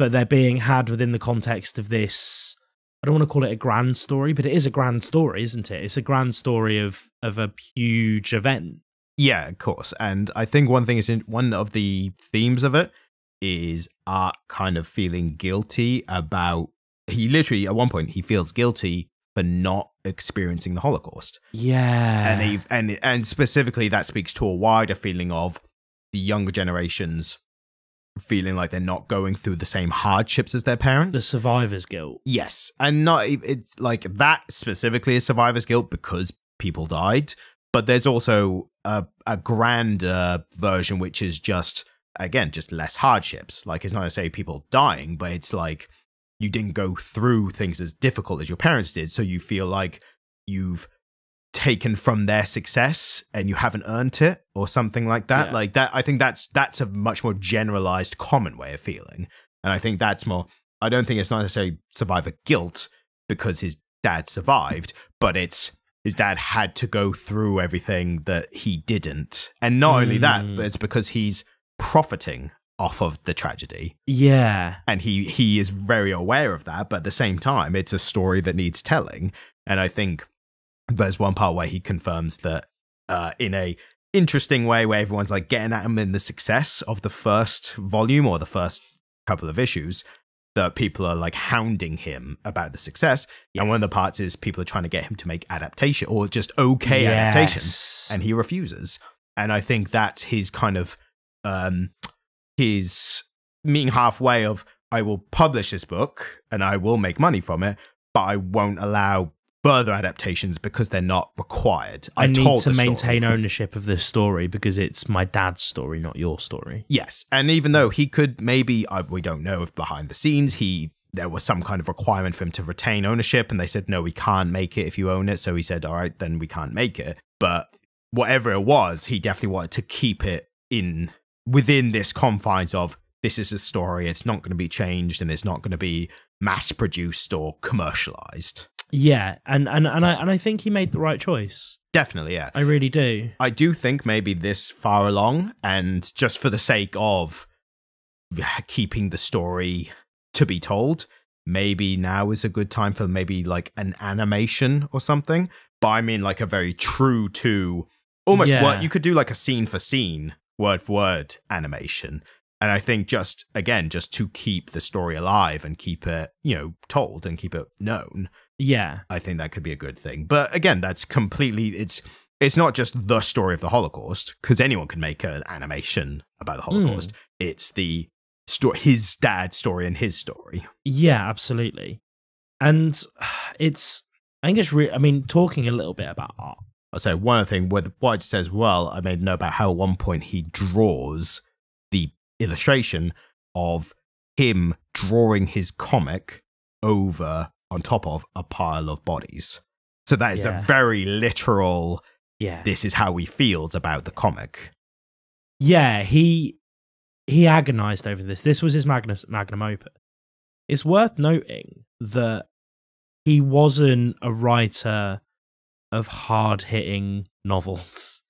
but they're being had within the context of this. I don't want to call it a grand story, but it is a grand story, isn't it? It's a grand story of a huge event. Yeah, of course. And I think one of the themes of it is Art kind of feeling guilty about, he literally, at one point, he feels guilty for not experiencing the Holocaust. Yeah. And specifically that speaks to a wider feeling of the younger generations feeling like they're not going through the same hardships as their parents. The survivor's guilt. Yes. And not, it's like that specifically is survivor's guilt because people died. But there's also a grander version, which is just, again, just less hardships. Like, it's not to say people dying, but it's like you didn't go through things as difficult as your parents did. So you feel like you've taken from their success and you haven't earned it or something like that. Yeah. Like that, I think that's a much more generalized common way of feeling. And I think that's more, I don't think it's not necessarily survivor guilt because his dad survived, but it's his dad had to go through everything that he didn't. And not only that, but it's because he's profiting off of the tragedy. Yeah. And he is very aware of that, but at the same time, it's a story that needs telling. And I think there's one part where he confirms that in a interesting way where everyone's like getting at him in the success of the first volume or the first couple of issues, that people are like hounding him about the success. Yes. And one of the parts is people are trying to get him to make adaptation or just okay adaptations, and he refuses. And I think that's his kind of his meeting halfway of, I will publish this book and I will make money from it, but I won't allow further adaptations because they're not required. I need to maintain ownership of this story because it's my dad's story, not your story. Yes, and even though he could maybe, we don't know if behind the scenes there was some kind of requirement for him to retain ownership, and they said, no, we can't make it if you own it. So he said, all right, then we can't make it. But whatever it was, he definitely wanted to keep it within this confines of, this is a story, it's not going to be changed, and it's not going to be mass produced or commercialized. Yeah, and I think he made the right choice. Definitely, yeah. I really do. I do think maybe this far along, and just for the sake of keeping the story to be told, maybe now is a good time for maybe like an animation or something. But I mean like a very true to almost what you could do, like a scene for scene, word for word animation. And I think just to keep the story alive and keep it, told and keep it known. Yeah. I think that could be a good thing. But again, that's completely, it's not just the story of the Holocaust, because anyone can make an animation about the Holocaust. It's the story, his dad's story and his story. Yeah, absolutely. And talking a little bit about art. I'll say one other thing, what I just said as well, I made a note about how at one point he draws the illustration of him drawing his comic over on top of a pile of bodies. So that is a very literal, this is how he feels about the comic. Yeah, he agonized over this. This was his magnum opus. It's worth noting that he wasn't a writer of hard-hitting novels.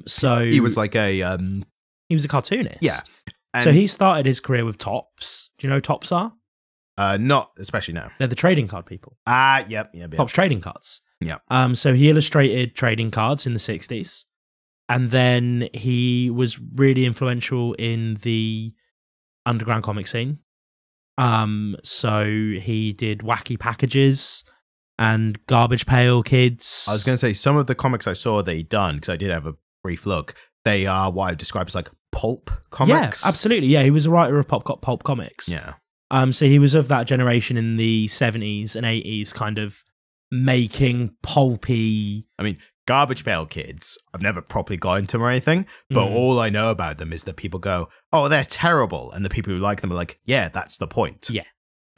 So he was like he was a cartoonist. Yeah. So he started his career with Topps. Do you know who Topps are? Not especially now. They're the trading card people. Yep. Topps trading cards. Yeah. So he illustrated trading cards in the 60s. And then he was really influential in the underground comic scene. So he did Wacky Packages and Garbage Pail Kids. I was going to say, some of the comics I saw that he'd done, because I did have a brief look, they are what I would describe as like pulp comics. Yeah, absolutely. Yeah, he was a writer of pulp comics. Yeah. So he was of that generation in the 70s and 80s, kind of making pulpy... I mean, Garbage Pail Kids, I've never properly got into them or anything, but all I know about them is that people go, oh, they're terrible. And the people who like them are like, yeah, that's the point. Yeah.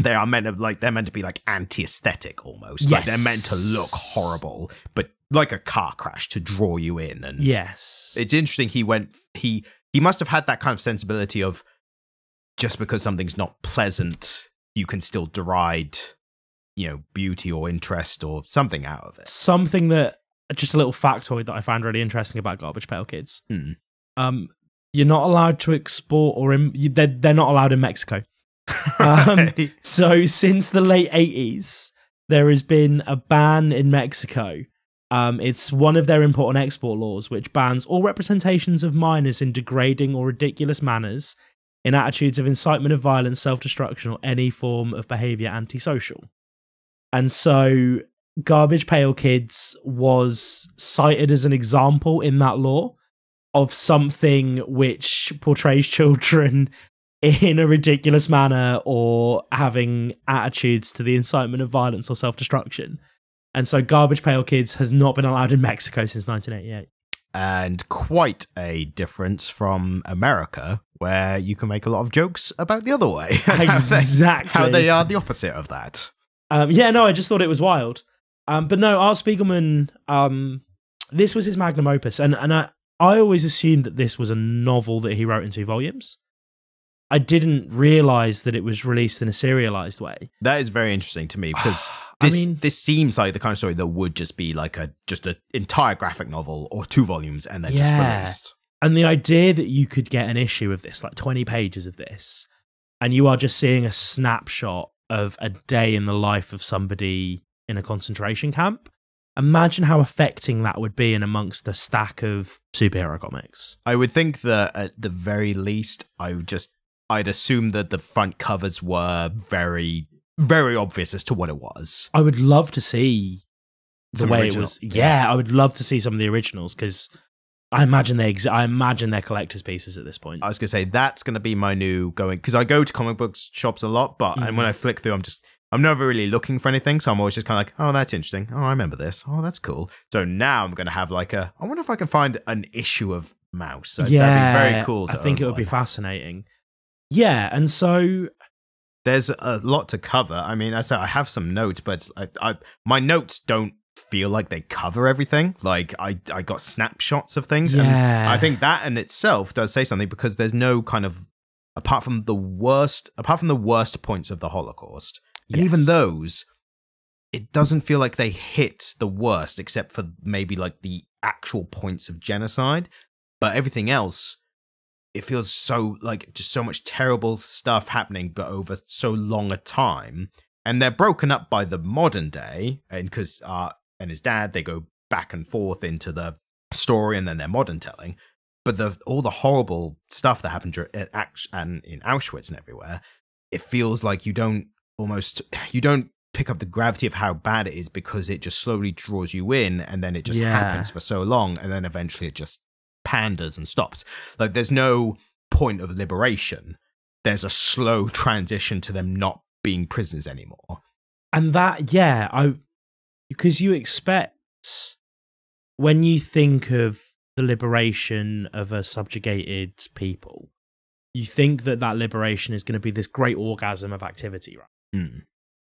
They're meant to be like anti-aesthetic almost. Yes. Like they're meant to look horrible, but like a car crash to draw you in. And yes. It's interesting. He must have had that kind of sensibility of just because something's not pleasant, you can still deride, beauty or interest or something out of it. Something that, just a little factoid that I found really interesting about Garbage Pail Kids. You're not allowed to export they're not allowed in Mexico. So since the late 80s, there has been a ban in Mexico. It's one of their import and export laws, which bans all representations of minors in degrading or ridiculous manners, in attitudes of incitement of violence, self-destruction, or any form of behaviour antisocial. And so Garbage Pail Kids was cited as an example in that law of something which portrays children in a ridiculous manner or having attitudes to the incitement of violence or self-destruction. And so Garbage Pail Kids has not been allowed in Mexico since 1988. And quite a difference from America, where you can make a lot of jokes about the other way. Exactly. How they are the opposite of that. I just thought it was wild. But no, Art Spiegelman, this was his magnum opus. And I always assumed that this was a novel that he wrote in 2 volumes. I didn't realize that it was released in a serialized way. That is very interesting to me, because this seems like the kind of story that would just be like an entire graphic novel or 2 volumes and then just released. And the idea that you could get an issue of this, like 20 pages of this, and you are just seeing a snapshot of a day in the life of somebody in a concentration camp. Imagine how affecting that would be in amongst the stack of superhero comics. I would think that at the very least, I'd assume that the front covers were very, very obvious as to what it was. I would love to see the Some way original. it was. Yeah, I would love to see some of the originals, because I imagine they're collector's pieces at this point. I was going to say, that's going to be my new going, because I go to comic book shops a lot, but and when I flick through, I'm never really looking for anything, so I'm always just kind of like, oh, that's interesting. Oh, I remember this. Oh, that's cool. So now I'm going to have like I wonder if I can find an issue of Mouse. That'd be very cool. I think it would be fascinating. Yeah, and so there's a lot to cover. I mean, I have some notes, but my notes don't feel like they cover everything. Like I got snapshots of things, and I think that in itself does say something, because there's no kind of apart from the worst points of the Holocaust, and even those, it doesn't feel like they hit the worst, except for maybe like the actual points of genocide, but everything else, it feels so like just so much terrible stuff happening, but over so long a time. And they're broken up by the modern day, and because and his dad, they go back and forth into the story and then their modern telling. But all the horrible stuff that happened and in Auschwitz and everywhere, it feels like you don't pick up the gravity of how bad it is because it just slowly draws you in, and then it just happens for so long, and then eventually it just panders and stops. Like, there's no point of liberation. There's a slow transition to them not being prisoners anymore. And that, because you expect, when you think of the liberation of a subjugated people, you think that liberation is going to be this great orgasm of activity, right? Mm.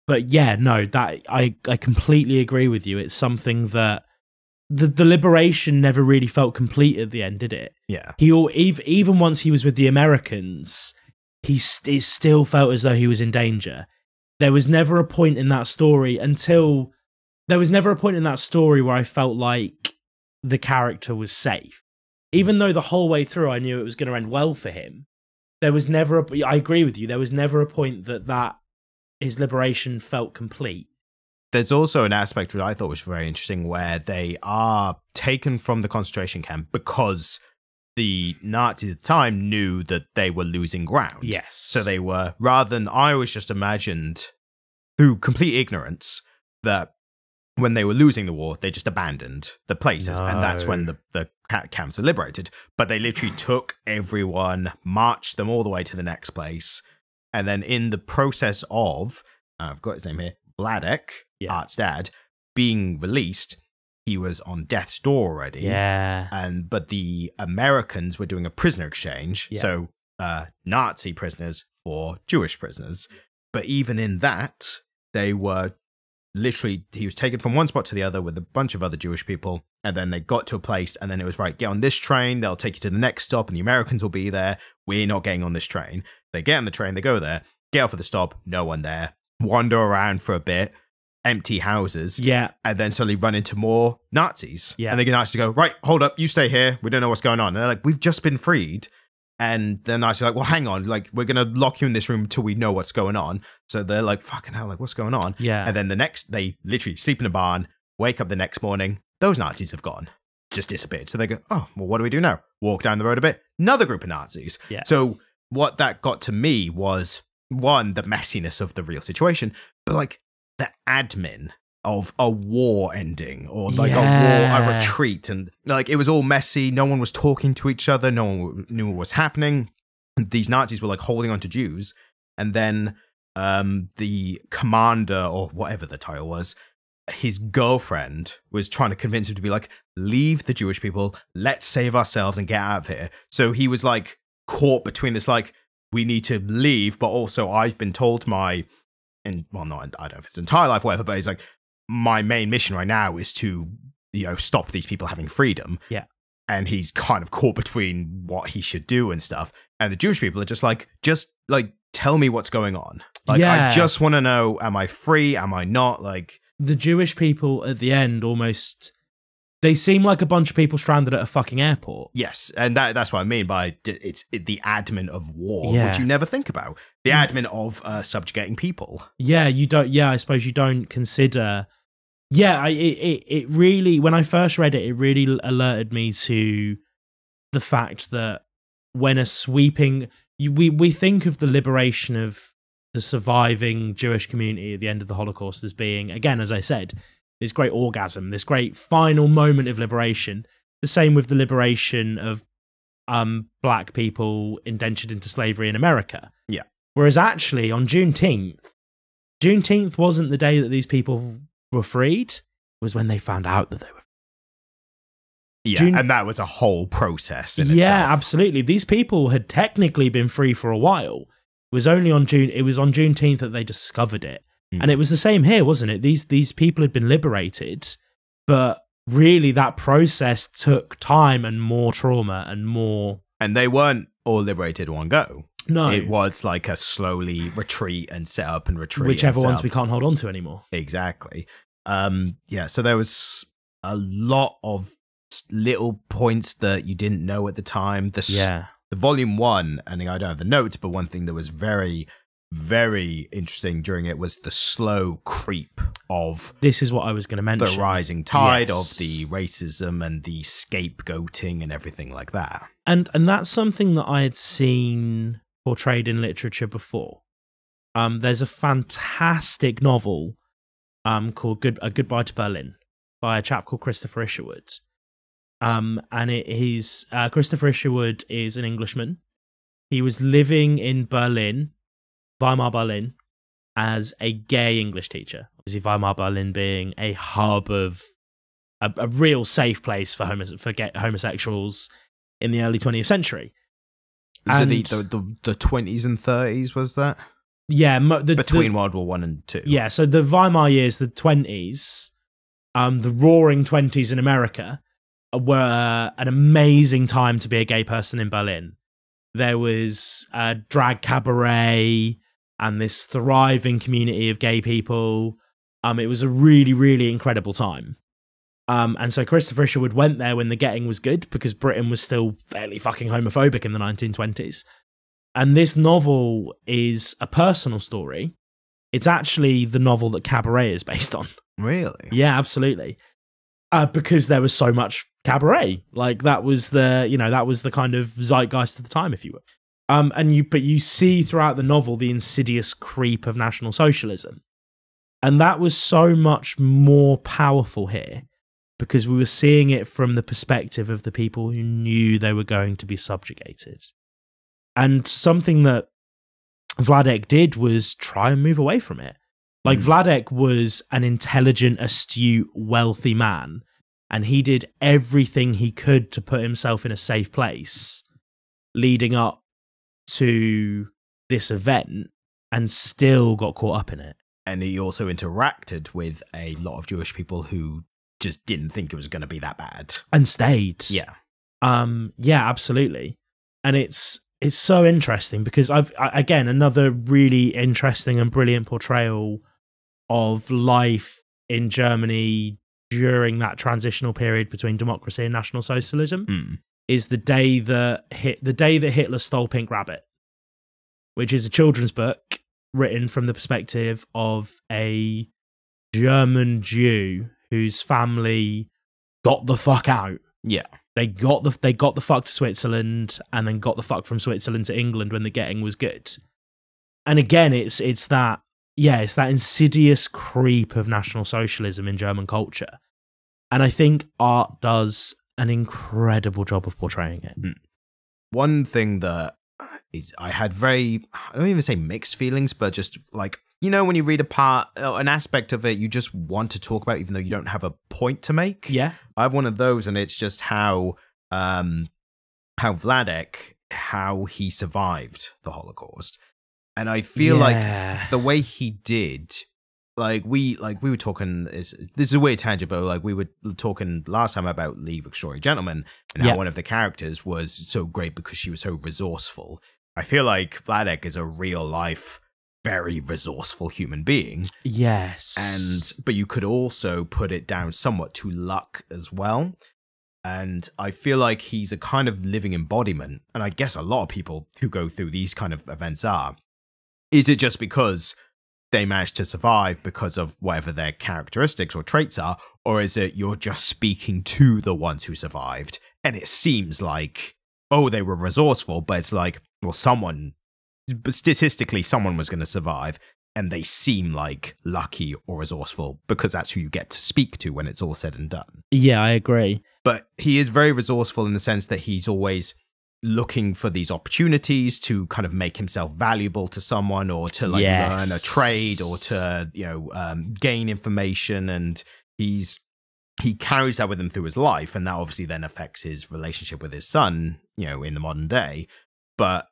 But that I completely agree with you. It's something that the liberation never really felt complete at the end, did it? Yeah. Even once he was with the Americans, it still felt as though he was in danger. There was never a point in that story where I felt like the character was safe. Even though the whole way through I knew it was going to end well for him, there was never I agree with you, there was never a point that his liberation felt complete. There's also an aspect which I thought was very interesting where they are taken from the concentration camp because the Nazis at the time knew that they were losing ground. Yes. So they were, rather than, I always just imagined through complete ignorance that when they were losing the war, they just abandoned the places. No. And that's when the camps are liberated. But they literally took everyone, marched them all the way to the next place. And then in the process of, I've got his name here, Vladek, Art's dad, being released, he was on death's door already. Yeah. But the Americans were doing a prisoner exchange. Yeah. So Nazi prisoners for Jewish prisoners. But even in that, they were literally, he was taken from one spot to the other with a bunch of other Jewish people. And then they got to a place and then it was, right, get on this train. They'll take you to the next stop and the Americans will be there. We're not getting on this train. They get on the train, they go there, get off at the stop, no one there. Wander around for a bit, empty houses. Yeah. And then suddenly run into more Nazis. Yeah. And they can actually go, right, hold up, you stay here. We don't know what's going on. And they're like, we've just been freed. And then I say, like, well, hang on, like, we're going to lock you in this room until we know what's going on. So they're like, fucking hell, like, what's going on? Yeah. And then they literally sleep in a barn, wake up the next morning, those Nazis have gone, just disappeared. So they go, oh, well, what do we do now? Walk down the road a bit, another group of Nazis. Yeah. So what that got to me was, one, the messiness of the real situation, but like the admin of a war ending or like a retreat. And like, it was all messy. No one was talking to each other. No one knew what was happening. These Nazis were like holding on to Jews. And then the commander, or whatever the title was, his girlfriend was trying to convince him to be like, leave the Jewish people. Let's save ourselves and get out of here. So he was like caught between this, like, we need to leave, but also I've been told I don't know if it's entire life, whatever, but he's like, my main mission right now is to, stop these people having freedom. Yeah. And he's kind of caught between what he should do and stuff. And the Jewish people are just like, tell me what's going on. Like, I just want to know, am I free? Am I not? Like, the Jewish people at the end almost, they seem like a bunch of people stranded at a fucking airport. Yes, and that's what I mean by it's the admin of war, which you never think about. The admin of subjugating people. Yeah, you don't. Yeah, I suppose you don't consider. Yeah, it really, when I first read it, it really alerted me to the fact that when a sweeping, we think of the liberation of the surviving Jewish community at the end of the Holocaust as being, again, as I said, this great orgasm, this great final moment of liberation. The same with the liberation of black people indentured into slavery in America. Yeah. Whereas actually on Juneteenth wasn't the day that these people were freed. It was when they found out that they were. Yeah, and that was a whole process in itself. itself. Absolutely. These people had technically been free for a while. It was only on Juneteenth that they discovered it. And it was the same here, wasn't it? These people had been liberated, but really that process took time and more trauma and more. And they weren't all liberated in one go. No. It was like a slowly retreat and set up and retreat. Whichever ones we can't hold on to anymore. Exactly. So there was a lot of little points that you didn't know at the time. The volume 1, and I don't have the notes, but one thing that was very very interesting during it was the slow creep of this is what I was going to mention. The rising tide of the racism and the scapegoating and everything like that. And that's something that I had seen portrayed in literature before. There's a fantastic novel called A Goodbye to Berlin by a chap called Christopher Isherwood. And it is Christopher Isherwood is an Englishman. He was living in Berlin, Weimar Berlin, as a gay English teacher. Obviously, Weimar Berlin being a hub of a real safe place for homosexuals in the early 20th century. So the 20s and 30s, was that? Yeah. Between World War I and II. Yeah, so the Weimar years, the 20s, the roaring 20s in America, were an amazing time to be a gay person in Berlin. There was a drag cabaret and this thriving community of gay people. It was a really, really incredible time. And so Christopher Isherwood went there when the getting was good, because Britain was still fairly fucking homophobic in the 1920s. And this novel is a personal story. It's actually the novel that Cabaret is based on. Really? Yeah, absolutely. Because there was so much cabaret. Like that was the kind of zeitgeist of the time, if you will. But you see throughout the novel the insidious creep of National Socialism. And that was so much more powerful here, because we were seeing it from the perspective of the people who knew they were going to be subjugated. And something that Vladek did was try and move away from it. Like, Vladek was an intelligent, astute, wealthy man, and he did everything he could to put himself in a safe place leading up to this event, and still got caught up in it. And he also interacted with a lot of Jewish people who just didn't think it was going to be that bad. And stayed. Yeah. Yeah, absolutely. And it's so interesting, because again, another really interesting and brilliant portrayal of life in Germany during that transitional period between democracy and National Socialism is the day that Hitler stole Pink Rabbit, which is a children's book written from the perspective of a German Jew whose family got the fuck out. Yeah. They got the fuck to Switzerland, and then got the fuck from Switzerland to England when the getting was good. And again, it's that insidious creep of National Socialism in German culture. And I think art does an incredible job of portraying it. One thing that I had I don't even say mixed feelings, but just like, you know, when you read an aspect of it, you just want to talk about, even though you don't have a point to make. Yeah. I have one of those, and it's just how Vladek, how he survived the Holocaust. And I feel like the way he did, like we were talking, this is a weird tangent, but like we were talking last time about Leave Extraordinary Gentlemen, and how one of the characters was so great because she was so resourceful. I feel like Vladek is a real life, very resourceful human being. Yes. But you could also put it down somewhat to luck as well. And I feel like he's a kind of living embodiment. And I guess a lot of people who go through these kind of events are. Is it just because they managed to survive because of whatever their characteristics or traits are? Or is it you're just speaking to the ones who survived? And it seems like, oh, they were resourceful, but it's like, well, statistically, someone was going to survive. And they seem like lucky or resourceful because that's who you get to speak to when it's all said and done. Yeah, I agree. But he is very resourceful in the sense that he's always looking for these opportunities to kind of make himself valuable to someone, or to like learn a trade, or to, gain information. And he carries that with him through his life. And that obviously then affects his relationship with his son, in the modern day. But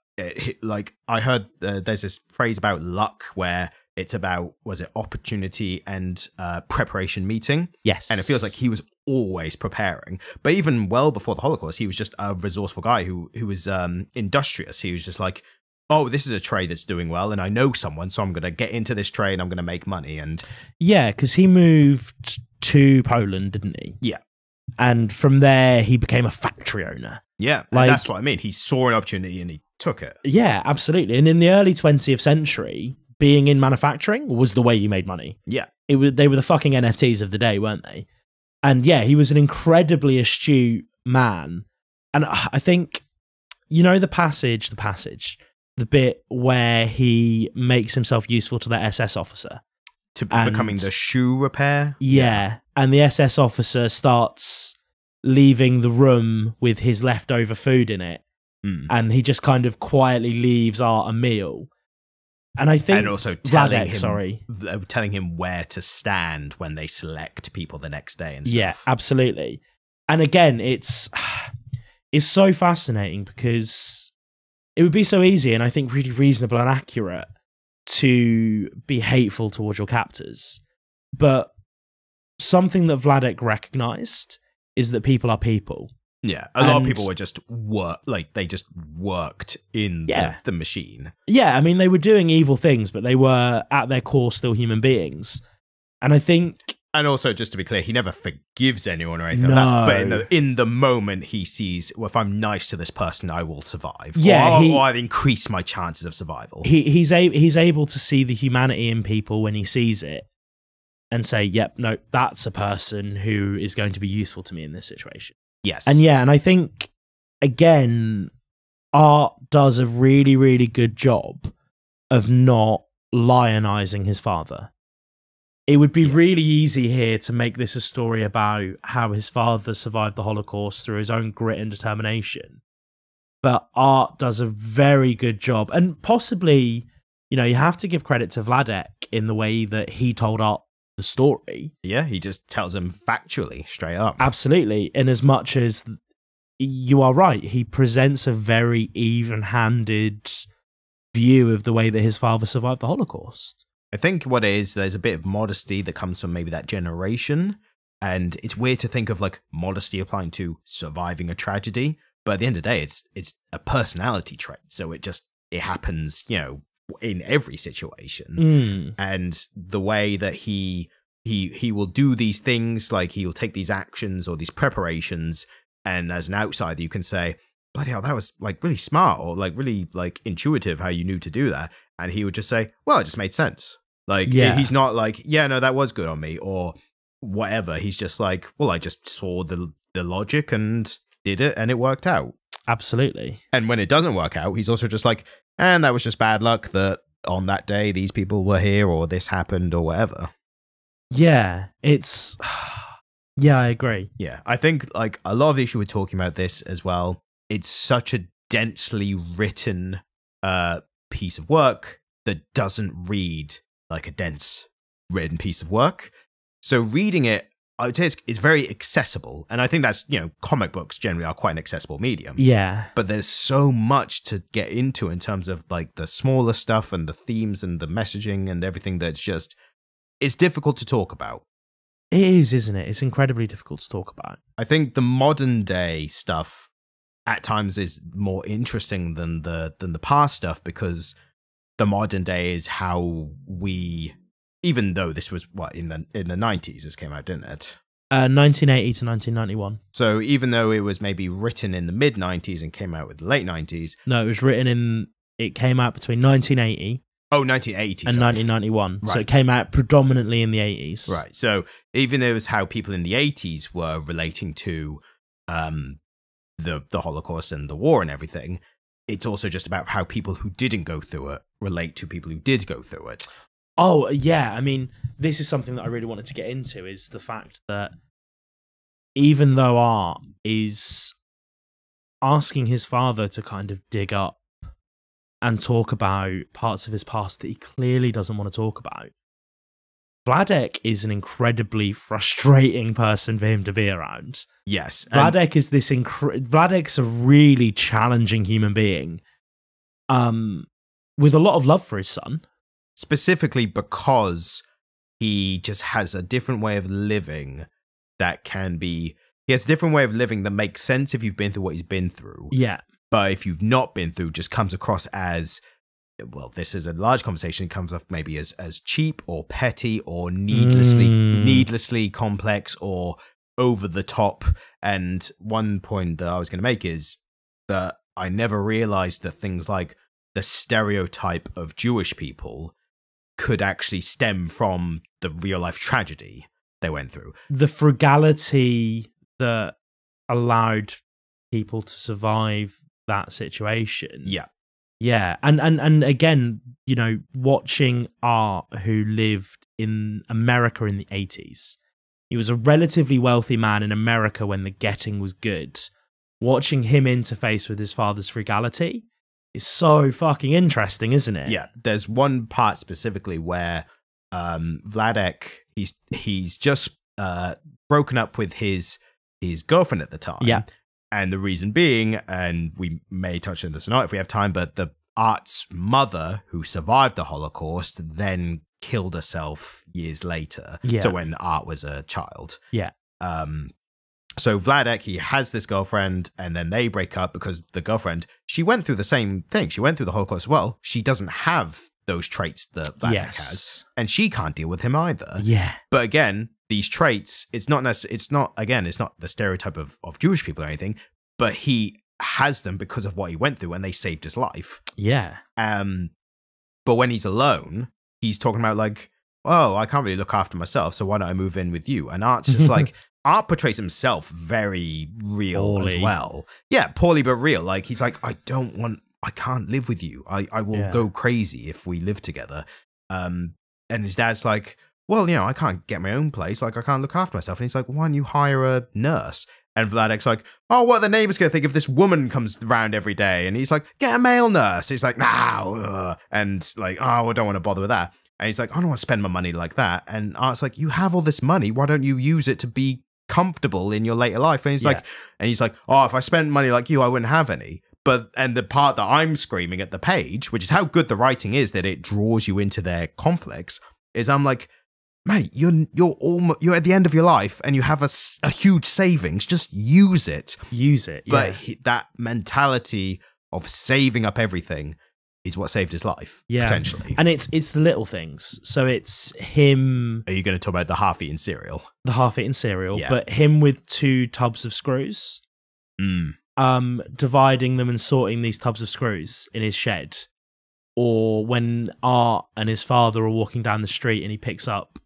like I heard there's this phrase about luck where it's about, was it opportunity and preparation meeting? Yes. And it feels like he was always preparing. But even well before the Holocaust, he was just a resourceful guy who was industrious. He was just like, oh, this is a trade that's doing well, and I know someone, so I'm going to get into this trade, I'm going to make money. And yeah, because he moved to Poland, didn't he? Yeah. And from there, he became a factory owner. Yeah, and that's what I mean. He saw an opportunity and he took it. Yeah, absolutely. And in the early 20th century, being in manufacturing was the way you made money. Yeah. They were the fucking NFTs of the day, weren't they? And yeah, he was an incredibly astute man. And I think, you know, the bit where he makes himself useful to the SS officer. To becoming the shoe repair? Yeah. And the SS officer starts leaving the room with his leftover food in it. And he just kind of quietly leaves Art a meal. And I think... And also telling him where to stand when they select people the next day and stuff. Yeah, absolutely. And again, it's so fascinating because it would be so easy and I think really reasonable and accurate to be hateful towards your captors. But something that Vladek recognized is that people are people. Yeah, a lot of people were just they just worked in the machine. Yeah, I mean, they were doing evil things, but they were at their core still human beings. And I think... And also, just to be clear, he never forgives anyone or anything like that. But in the moment, he sees, well, if I'm nice to this person, I will survive. Yeah, or I've increased my chances of survival. He's able to see the humanity in people when he sees it and say, yep, no, that's a person who is going to be useful to me in this situation. Yes. And I think, again, Art does a really, really good job of not lionizing his father. It would be really easy here to make this a story about how his father survived the Holocaust through his own grit and determination. But Art does a very good job. And possibly, you know, you have to give credit to Vladek in the way that he told Art the story. Yeah, he just tells him factually, straight up. Absolutely. In as much as you are right, he presents a very even-handed view of the way that his father survived the Holocaust. I think what it is, there's a bit of modesty that comes from maybe that generation. And it's weird to think of like modesty applying to surviving a tragedy. But at the end of the day, it's a personality trait. So it happens, you know, in every situation. And the way that he will do these things, like he'll take these actions or these preparations, and as an outsider you can say, bloody hell, that was like really smart or like really like intuitive how you knew to do that. And he would just say, well, it just made sense. Like he's not like, yeah, no, that was good on me or whatever. He's just like, well, I just saw the logic and did it and it worked out. Absolutely. And when it doesn't work out, he's also just like, and that was just bad luck that on that day these people were here or this happened or whatever. Yeah, it's... Yeah, I agree. Yeah, I think like a lot of the issue we're talking about this as well, it's such a densely written piece of work that doesn't read like a dense written piece of work. So reading it, I would say it's very accessible. And I think that's, you know, comic books generally are quite an accessible medium. Yeah. But there's so much to get into in terms of like the smaller stuff and the themes and the messaging and everything that's just, it's difficult to talk about. It is, isn't it? It's incredibly difficult to talk about. I think the modern day stuff at times is more interesting than the past stuff because the modern day is how we... Even though this was, what, in the 90s this came out, didn't it? 1980 to 1991. So even though it was maybe written in the mid-90s and came out with the late 90s... No, it was written in... It came out between 1980... Oh, 1980, and sorry. 1991. Right. So it came out predominantly in the 80s. Right. So even though it was how people in the 80s were relating to the Holocaust and the war and everything, it's also just about how people who didn't go through it relate to people who did go through it. Oh, yeah. I mean, this is something that I really wanted to get into, is the fact that even though Art is asking his father to kind of dig up and talk about parts of his past that he clearly doesn't want to talk about, Vladek is an incredibly frustrating person for him to be around. Yes. Vladek is this Vladek's a really challenging human being with a lot of love for his son. Specifically because he just has a different way of living that can be... He has a different way of living that makes sense if you've been through what he's been through. Yeah. But if you've not been through, just comes across as... Well, this is a large conversation. It comes off maybe as cheap or petty or needlessly complex or over the top. And one point that I was going to make is that I never realized that things like the stereotype of Jewish people could actually stem from the real life tragedy they went through. The frugality that allowed people to survive that situation. Yeah. Yeah. And again, you know, watching Art, who lived in America in the 80s. He was a relatively wealthy man in America when the getting was good. Watching him interface with his father's frugality is so fucking interesting, isn't it? Yeah. There's one part specifically where Vladek, he's just broken up with his girlfriend at the time. Yeah. And the reason being, and we may touch on this tonight if we have time, but the Art's mother, who survived the Holocaust, then killed herself years later. Yeah. So when Art was a child. Yeah. So Vladek, he has this girlfriend, and then they break up because the girlfriend, she went through the same thing. She went through the Holocaust as well. She doesn't have those traits that Vladek has, and she can't deal with him either. Yeah. But again, these traits, it's not the stereotype of Jewish people or anything, but he has them because of what he went through, and they saved his life. Yeah. But when he's alone, he's talking about like, oh, I can't really look after myself, so why don't I move in with you? And Art's just like, Art portrays himself very real as well. Yeah, poorly but real. Like, he's like, I can't live with you. I will go crazy if we live together. And his dad's like, well, you know, I can't get my own place. Like, I can't look after myself. And he's like, why don't you hire a nurse? And Vladek's like, oh, what are the neighbors going to think if this woman comes around every day? And he's like, get a male nurse. He's like, nah. And like, oh, I don't want to bother with that. And he's like, I don't want to spend my money like that. And Art's like, you have all this money. Why don't you use it to be comfortable in your later life? And he's like, oh, if I spent money like you, I wouldn't have any. And the part that I'm screaming at the page, which is how good the writing is, that it draws you into their conflicts, is I'm like, mate, you're at the end of your life and you have a huge savings. Just use it. Use it. But that mentality of saving up everything is what saved his life, potentially. And it's the little things. So it's him. Are you going to talk about the half-eaten cereal? The half-eaten cereal, but him with 2 tubs of screws. Dividing them and sorting these tubs of screws in his shed. Or when Art and his father are walking down the street and he picks up.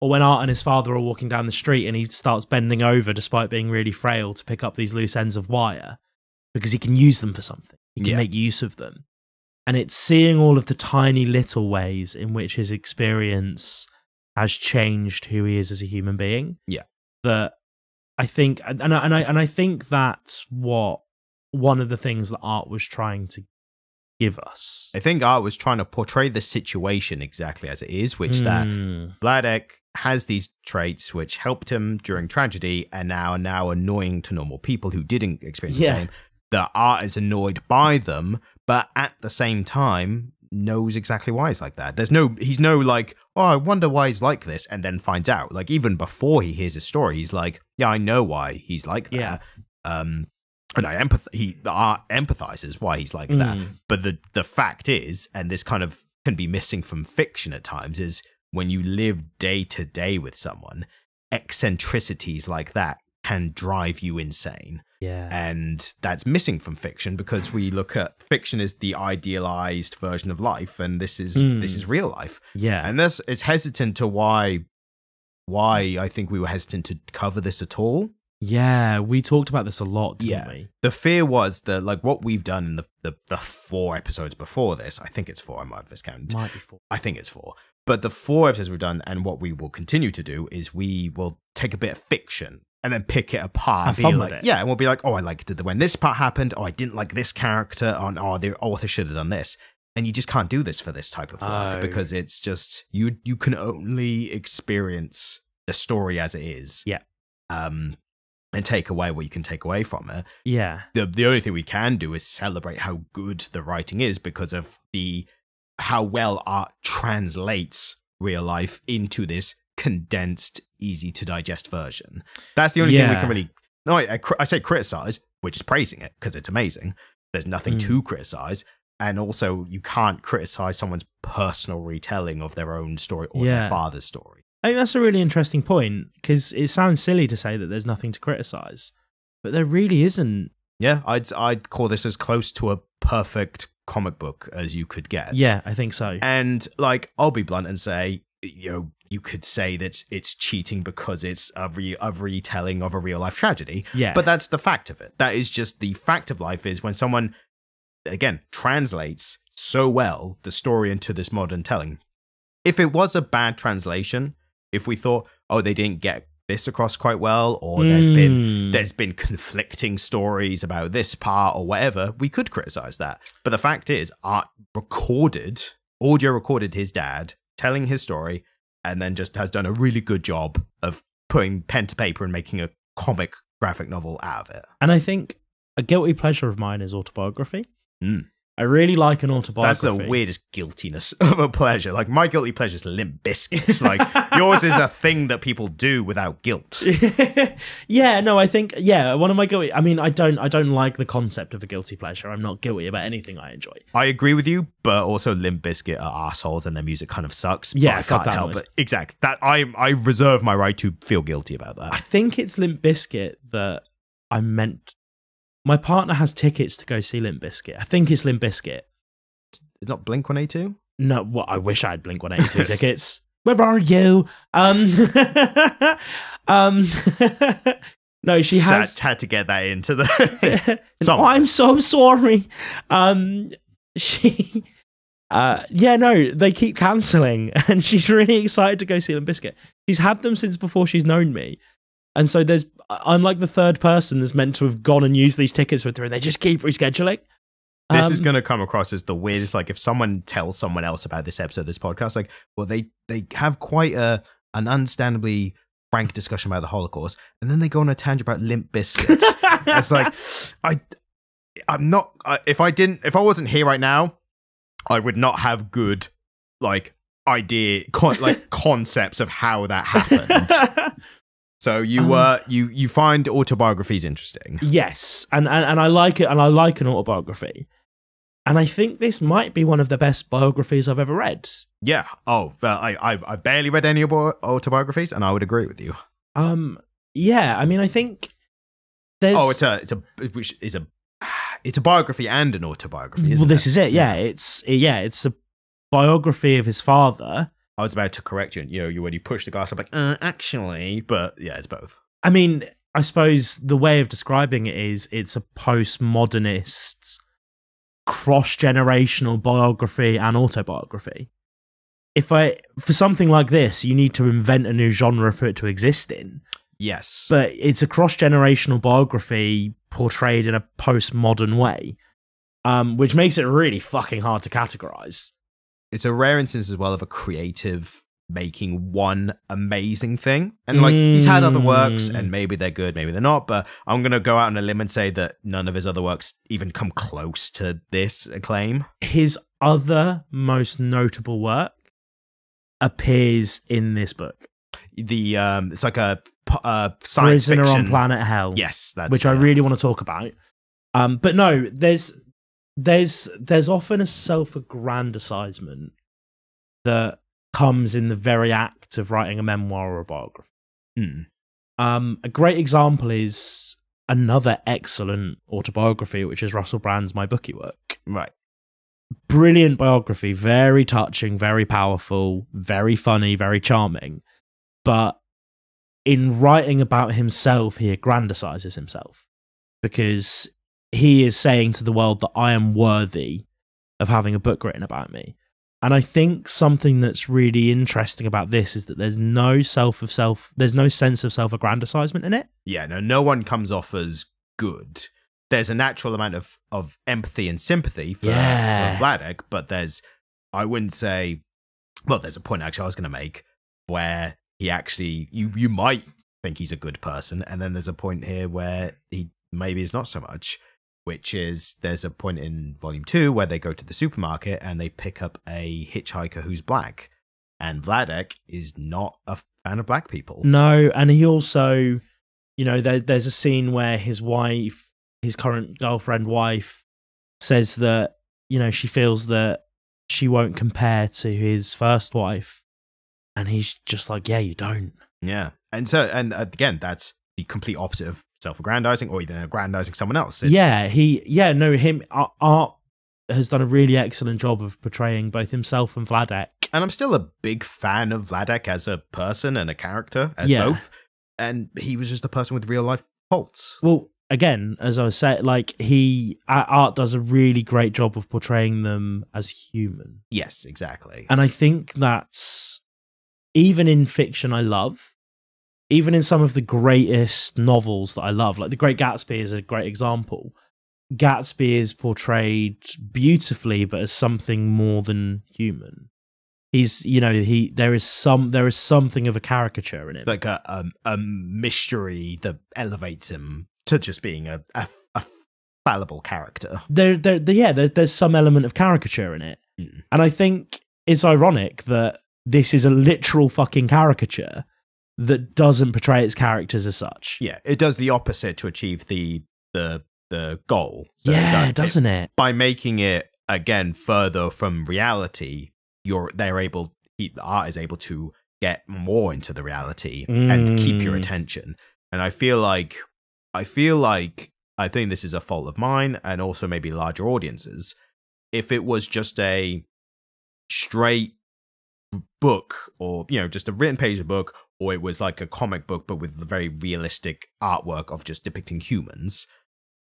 Or when Art and his father are walking down the street and he starts bending over despite being really frail to pick up these loose ends of wire. Because he can use them for something. He can make use of them. And it's seeing all of the tiny little ways in which his experience has changed who he is as a human being. Yeah. That I think, and I think that's what one of the things that Art was trying to give us. I think Art was trying to portray the situation exactly as it is, which that Vladek has these traits which helped him during tragedy and are now annoying to normal people who didn't experience the same. That Art is annoyed by them, but at the same time knows exactly why he's like that. He's no like, oh, I wonder why he's like this, and then finds out. Like, even before he hears his story, he's like, yeah, I know why he's like that. And Art empathizes why he's like that. But the fact is, and this kind of can be missing from fiction at times, is when you live day to day with someone, eccentricities like that can drive you insane. Yeah. And that's missing from fiction, because we look at fiction as the idealized version of life, and this is real life. Yeah. And this is hesitant to why I think we were hesitant to cover this at all. Yeah, we talked about this a lot, didn't we? The fear was that, like, what we've done in the 4 episodes before this, I think it's 4, I might have miscounted. Might be 4. I think it's 4. But the 4 episodes we've done, and what we will continue to do, is we will take a bit of fiction and then pick it apart. Have fun with it. Yeah, and we'll be like, oh, I liked it when this part happened. Oh, I didn't like this character. Oh, the author should have done this. And you just can't do this for this type of work, because it's just, you can only experience the story as it is. Yeah. And take away what you can take away from it. Yeah. The only thing we can do is celebrate how good the writing is, because of how well Art translates real life into this condensed, easy to digest version. That's the only thing we can really. No, I say criticize, which is praising it, because it's amazing. There's nothing to criticize, and also you can't criticize someone's personal retelling of their own story or their father's story. I think that's a really interesting point, because it sounds silly to say that there's nothing to criticize, but there really isn't Yeah, I'd call this as close to a perfect comic book as you could get. Yeah, I think so. And like, I'll be blunt and say, you could say that it's cheating because it's a retelling of a real life tragedy. Yeah. But that's the fact of it. That is just the fact of life, is when someone, again, translates so well the story into this modern telling. If it was a bad translation, if we thought, oh, they didn't get this across quite well, or there's been conflicting stories about this part or whatever, we could criticize that. But the fact is, audio recorded his dad telling his story, and then just has done a really good job of putting pen to paper and making a comic graphic novel out of it. And I think a guilty pleasure of mine is autobiography. I really like an autobiography. That's the weirdest guiltiness of a pleasure. Like, my guilty pleasure is Limp Bizkit. Like, yours is a thing that people do without guilt. Yeah, no, I think, one of my guilty... I mean, I don't like the concept of a guilty pleasure. I'm not guilty about anything I enjoy. I agree with you, but also Limp Bizkit are assholes and their music kind of sucks. Yeah, I can't help it. Exactly. That I reserve my right to feel guilty about that. I think it's Limp Bizkit that I meant... My partner has tickets to go see Limp Bizkit. I think it's Limp Bizkit. It's not Blink-182? No, well, I wish I had Blink-182 tickets. Where are you? No, she has had to get that into the. Oh, I'm so sorry. They keep cancelling, and she's really excited to go see Limp Bizkit. She's had them since before she's known me. And so I'm like the third person that's meant to have gone and used these tickets with her, and they just keep rescheduling. This is going to come across as the weirdest. Like, if someone tells someone else about this episode of this podcast, like, well, they have quite an understandably frank discussion about the Holocaust, and then they go on a tangent about Limp Bizkit. It's like, I'm not. If I wasn't here right now, I would not have good concepts of how that happened. So you find autobiographies interesting. Yes, and I like it, and I like an autobiography. And I think this might be one of the best biographies I've ever read. Yeah. Oh, I barely read any autobiographies, and I would agree with you. Yeah. I mean, I think there's. Oh, it's a biography and an autobiography. Isn't this is it. Yeah, it's a biography of his father. I was about to correct you. When you push the glass, I'm like, actually, but yeah, it's both. I mean, I suppose the way of describing it is it's a postmodernist, cross-generational biography and autobiography. For something like this, you need to invent a new genre for it to exist in. Yes. But it's a cross-generational biography portrayed in a postmodern way, which makes it really fucking hard to categorize. It's a rare instance as well of a creative making one amazing thing. And he's had other works, and maybe they're good, maybe they're not, but I'm going to go out on a limb and say that none of his other works even come close to this acclaim. His other most notable work appears in this book. It's like a science Prisoner fiction on Planet Hell. Yes, which I really want to talk about. But no, there's often a self-aggrandizement that comes in the very act of writing a memoir or a biography. A great example is another excellent autobiography, which is Russell Brand's My Bookie Work. Right. Brilliant biography, very touching, very powerful, very funny, very charming. But in writing about himself, he aggrandizes himself, because he is saying to the world that I am worthy of having a book written about me. And I think something that's really interesting about this is that there's no there's no sense of self-aggrandizement in it. Yeah, no one comes off as good. There's a natural amount of empathy and sympathy for Vladek, but I wouldn't say, well, there's a point actually I was going to make where he actually, you might think he's a good person, and then there's a point here where he maybe is not so much. Which is, there's a point in volume 2 where they go to the supermarket and they pick up a hitchhiker who's black. And Vladek is not a fan of black people. No, and he also, there's a scene where his wife, his current girlfriend wife, says that, she feels that she won't compare to his first wife. And he's just like, yeah, you don't. Yeah. And again, that's the complete opposite of self-aggrandizing or even aggrandizing someone else. Art has done a really excellent job of portraying both himself and Vladek. And I'm still a big fan of Vladek as a person and a character, as both. And he was just a person with real life faults. Well, again, as I was saying, like Art does a really great job of portraying them as human. Yes, exactly. And I think that's, even in fiction I love, even in some of the greatest novels that I love, like The Great Gatsby is a great example. Gatsby is portrayed beautifully, but as something more than human. He's, there is something of a caricature in it, like a mystery that elevates him to just being a fallible character. There's some element of caricature in it, and I think it's ironic that this is a literal fucking caricature that doesn't portray its characters as such. Yeah, it does the opposite to achieve the goal. So doesn't it? By making it again further from reality, art is able to get more into the reality and keep your attention. And I think this is a fault of mine and also maybe larger audiences. If it was just a straight book or, just a written page of book, or it was like a comic book, but with the very realistic artwork of just depicting humans,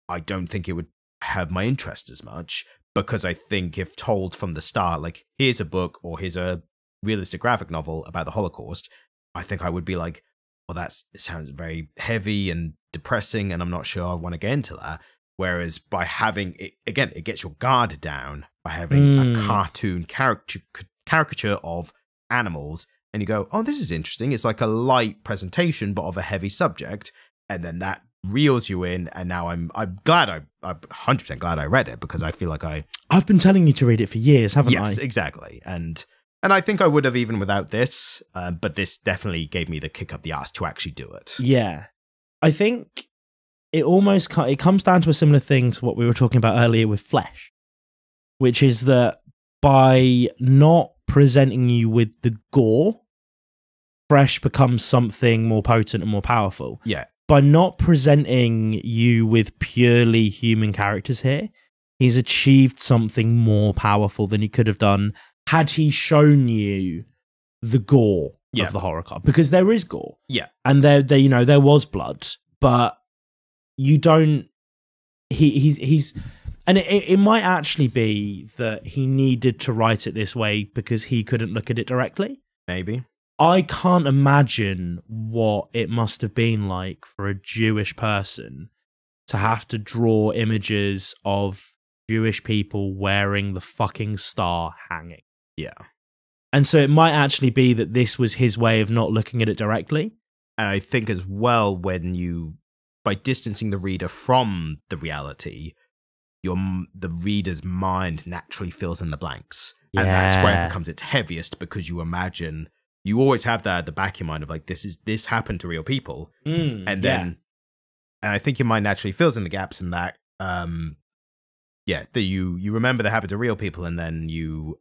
I don't think it would have my interest as much, because I think if told from the start, like, here's a book or here's a realistic graphic novel about the Holocaust, I think I would be like, well, it sounds very heavy and depressing, and I'm not sure I want to get into that. Whereas by having it, again, it gets your guard down by having a cartoon caricature of animals, and you go, oh, this is interesting. It's like a light presentation, but of a heavy subject. And then that reels you in, and now I'm 100% glad I read it, because I feel like I've been telling you to read it for years, haven't I? Yes, exactly. And I think I would have even without this, but this definitely gave me the kick up the arse to actually do it. Yeah. I think it comes down to a similar thing to what we were talking about earlier with Flesh, which is that by not presenting you with the gore, Fresh becomes something more potent and more powerful. Yeah. By not presenting you with purely human characters here, he's achieved something more powerful than he could have done had he shown you the gore of the Holocaust. Because there is gore. Yeah. And there was blood, but you don't... He's... And it might actually be that he needed to write it this way because he couldn't look at it directly. Maybe. I can't imagine what it must have been like for a Jewish person to have to draw images of Jewish people wearing the fucking star hanging. Yeah. And so it might actually be that this was his way of not looking at it directly. And I think as well, by distancing the reader from the reality, the reader's mind naturally fills in the blanks. Yeah. And that's where it becomes its heaviest, because you always have that at the back of your mind of like, this happened to real people. And then, and I think your mind naturally fills in the gaps in that, that you remember that happened to real people, and then you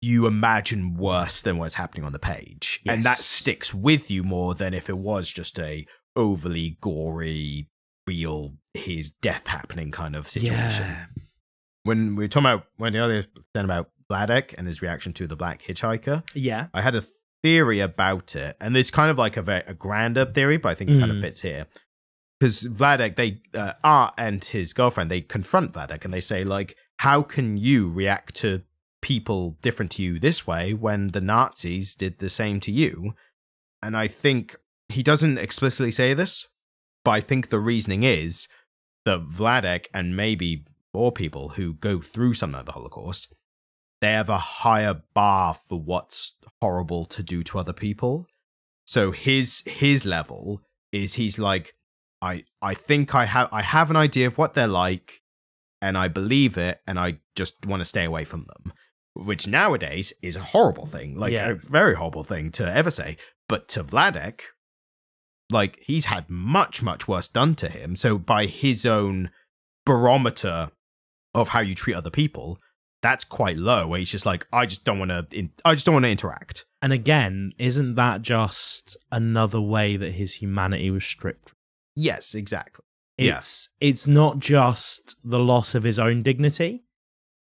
imagine worse than what's happening on the page. Yes. And that sticks with you more than if it was just a overly gory, real, his death happening kind of situation. Yeah. When we were talking about, when the other then about Vladek and his reaction to the Black Hitchhiker. Yeah. I had a theory about it, and it's kind of like a grander theory, but I think it kind of fits here. Because Vladek, Art and his girlfriend, they confront Vladek and they say, like, how can you react to people different to you this way when the Nazis did the same to you? And I think he doesn't explicitly say this, but I think the reasoning is that Vladek, and maybe more people who go through something like the Holocaust, they have a higher bar for what's horrible to do to other people. So his level is, he's like, I think I have an idea of what they're like, and I believe it, and I just want to stay away from them. Which nowadays is a horrible thing, like a very horrible thing to ever say. But to Vladek, like, he's had much, much worse done to him. So by his own barometer of how you treat other people, that's quite low, where he's just like, I just don't want to interact. And again, isn't that just another way that his humanity was stripped? Yes, exactly. It's not just the loss of his own dignity,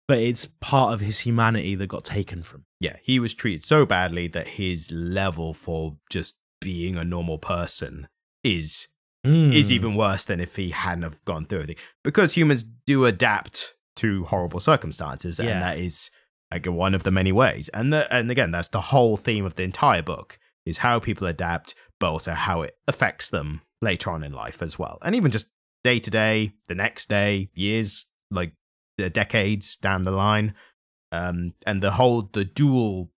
but it's part of his humanity that got taken from him. Yeah, he was treated so badly that his level for just being a normal person is even worse than if he hadn't have gone through it. Because humans do adapt to horrible circumstances, and that is like one of the many ways. And again, that's the whole theme of the entire book, is how people adapt, but also how it affects them later on in life as well. And even just day to day, the next day, years, like decades down the line. And the dual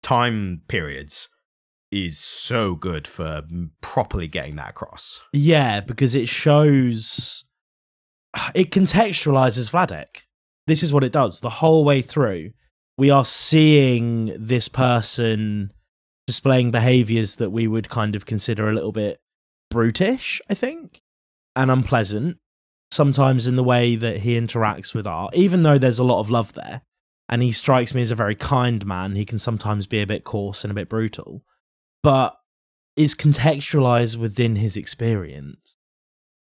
time periods is so good for properly getting that across. Yeah, because it shows, it contextualizes Vladek. This is what it does. The whole way through, we are seeing this person displaying behaviors that we would kind of consider a little bit brutish, I think, and unpleasant, sometimes in the way that he interacts with art, even though there's a lot of love there. And he strikes me as a very kind man. He can sometimes be a bit coarse and a bit brutal, but it's contextualized within his experience.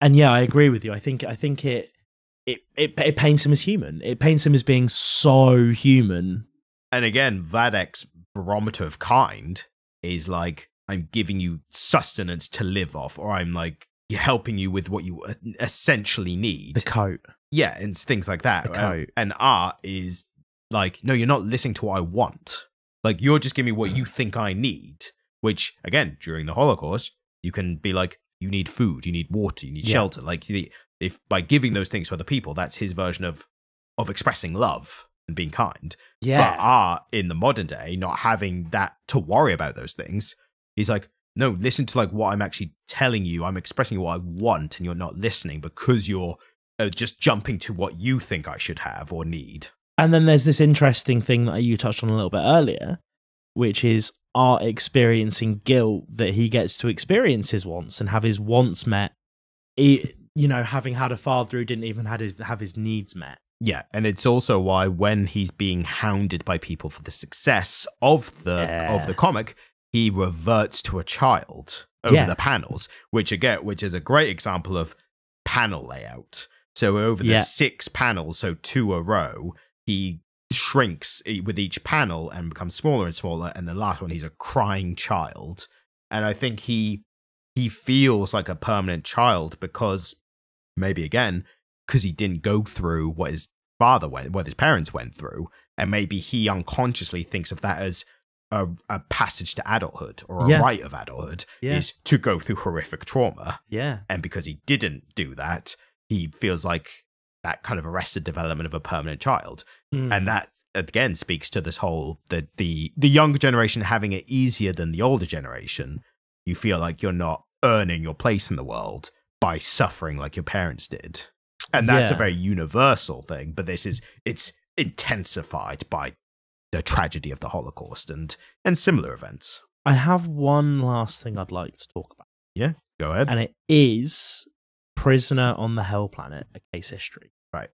And yeah, I agree with you. I think it paints him as human. It paints him as being so human. And again, Vladek's barometer of kind is like, I'm giving you sustenance to live off, or I'm like helping you with what you essentially need. The coat. Yeah, and things like that. The coat. And art is like, no, you're not listening to what I want. Like, you're just giving me what you think I need. Which, again, during the Holocaust, you can be like, you need food, you need water, you need shelter. Like, if by giving those things to other people, that's his version of expressing love and being kind. Yeah. But art in the modern day, not having that to worry about those things, he's like, no, listen to like what I'm actually telling you. I'm expressing what I want, and you're not listening because you're just jumping to what you think I should have or need. And then there's this interesting thing that you touched on a little bit earlier, which is art experiencing guilt that he gets to experience his wants and have his wants met, having had a father who didn't even have his needs met. Yeah, and it's also why when he's being hounded by people for the success of the comic, he reverts to a child over the panels, which is a great example of panel layout. So over the 6 panels, so 2 a row, he shrinks with each panel and becomes smaller and smaller, and the last one he's a crying child. And I think he feels like a permanent child because he didn't go through what his parents went through, and maybe he unconsciously thinks of that as a passage to adulthood, or a rite of adulthood is to go through horrific trauma. Yeah. And because he didn't do that, he feels like that kind of arrested development of a permanent child. And that again speaks to this whole the younger generation having it easier than the older generation. You feel like you're not earning your place in the world by suffering like your parents did. And that's a very universal thing, but it's intensified by the tragedy of the Holocaust and similar events. I have one last thing I'd like to talk about. Yeah, go ahead. And it is Prisoner on the Hell Planet, A Case History. Right.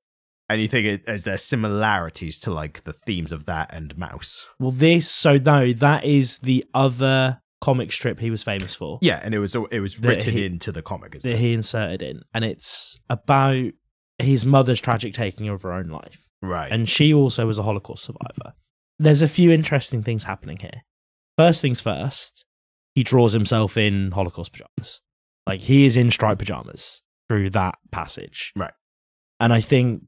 And you think is there similarities to like the themes of that and Mouse? Well, that is the other comic strip he was famous for. Yeah, and it was written into the comic, isn't it? He inserted in, and it's about his mother's tragic taking of her own life. Right. And she also was a Holocaust survivor. There's a few interesting things happening here. First things first, he draws himself in Holocaust pajamas. Like, he is in striped pajamas through that passage. Right. And I think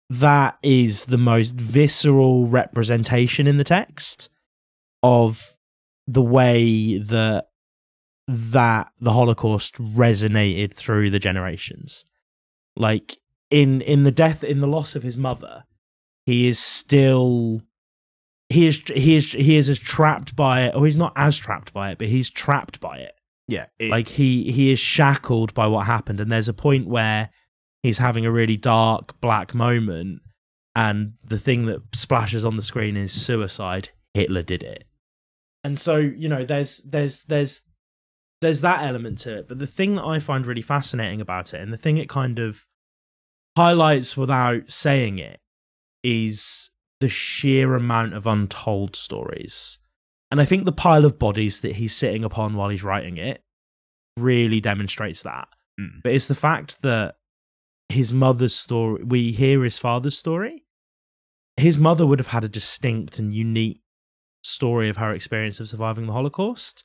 that is the most visceral representation in the text of the way that the Holocaust resonated through the generations. Like, in the loss of his mother, he is as trapped by it, or he's not as trapped by it, but he's trapped by it. Yeah. Like, he is shackled by what happened. And there's a point where he's having a really dark, black moment, and the thing that splashes on the screen is suicide. Hitler did it. And so, there's that element to it. But the thing that I find really fascinating about it, and the thing it kind of highlights without saying it, is the sheer amount of untold stories. And I think the pile of bodies that he's sitting upon while he's writing it really demonstrates that. But it's the fact that his mother's story, we hear his father's story. His mother would have had a distinct and unique story of her experience of surviving the Holocaust,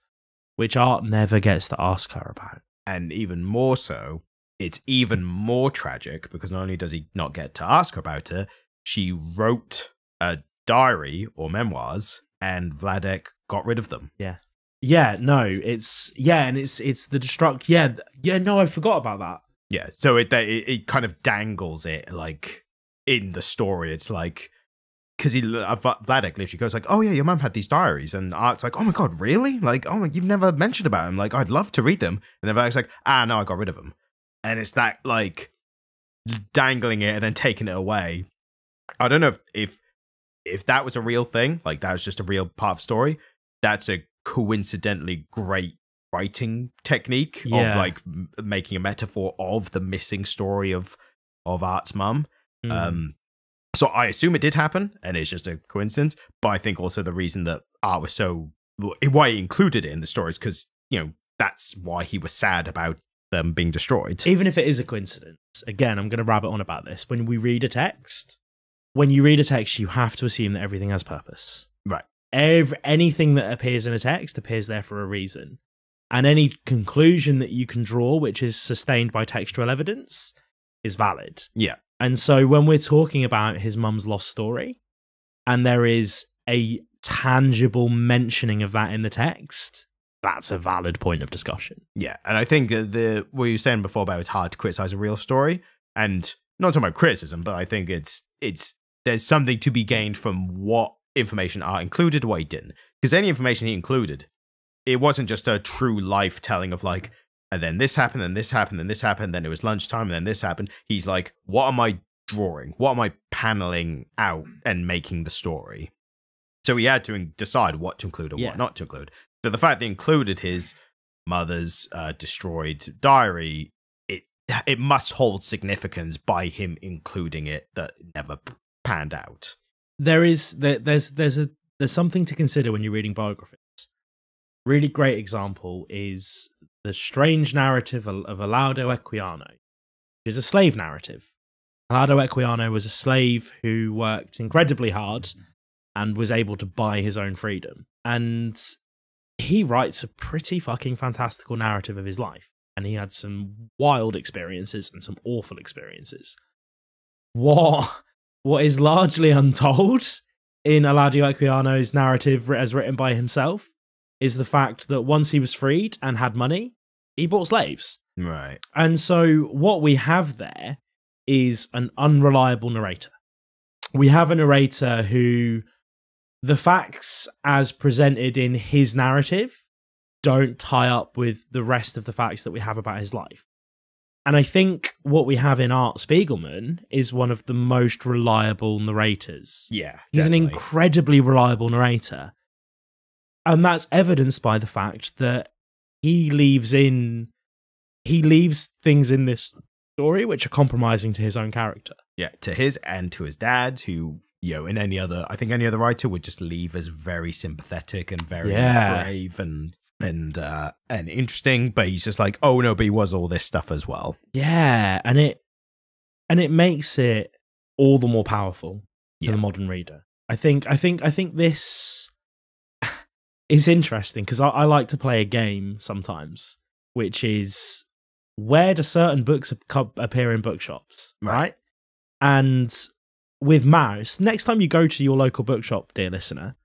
which Art never gets to ask her about. And even more so, it's even more tragic because not only does he not get to ask her about it, she wrote a diary or memoirs and Vladek got rid of them. Yeah. Yeah, no, it's the destruct. Yeah, no, I forgot about that. Yeah, so it kind of dangles it like in the story. It's like, because Vladek literally goes like, oh yeah, your mum had these diaries, and Art's like, oh my god, really? Like, oh, you've never mentioned about them. Like, I'd love to read them. And then Vladek's like, no, I got rid of them. And it's that like dangling it and then taking it away. I don't know if that was a real thing, like that was just a real part of the story. That's a coincidentally great writing technique of like making a metaphor of the missing story of Art's mum. So I assume it did happen and it's just a coincidence, but I think also the reason that Art was why he included it in the story is because, you know, that's why he was sad about them being destroyed. Even if it is a coincidence, again, I'm going to rabbit on about this. When you read a text, you have to assume that everything has purpose. Right. Anything that appears in a text appears there for a reason. And any conclusion that you can draw, which is sustained by textual evidence, is valid. Yeah. And so when we're talking about his mum's lost story, and there is a tangible mentioning of that in the text, that's a valid point of discussion. Yeah. And I think what you were saying before about it's hard to criticize a real story, and not talking about criticism, but I think there's something to be gained from what information Art included, what he didn't. Because any information he included, it wasn't just a true life telling of like, and then this happened, and this happened, and this happened, then it was lunchtime, and then this happened. He's like, what am I drawing? What am I paneling out and making the story? So he had to decide what to include and what not to include. So the fact that he included his mother's destroyed diary, it must hold significance by him including it that never panned out. There's something to consider when you're reading biographies. Really great example is the strange narrative of Alaudo Equiano, which is a slave narrative. Alaudo Equiano was a slave who worked incredibly hard and was able to buy his own freedom. And he writes a pretty fucking fantastical narrative of his life. And he had some wild experiences and some awful experiences. What is largely untold in Alaudo Equiano's narrative as written by himself is the fact that once he was freed and had money, he bought slaves. Right. And so what we have there is an unreliable narrator. We have a narrator who the facts as presented in his narrative don't tie up with the rest of the facts that we have about his life. And I think what we have in Art Spiegelman is one of the most reliable narrators. Yeah, he's definitely an incredibly reliable narrator. And that's evidenced by the fact that he leaves things in this story which are compromising to his own character. Yeah, to his and to his dad, who, you know, I think any other writer would just leave as very sympathetic and very brave and interesting, but he's just like, oh no, but he was all this stuff as well. Yeah, and it makes it all the more powerful to the modern reader. I think this is interesting because I like to play a game sometimes, which is where do certain books appear in bookshops, right? And with Mouse, next time you go to your local bookshop, dear listener,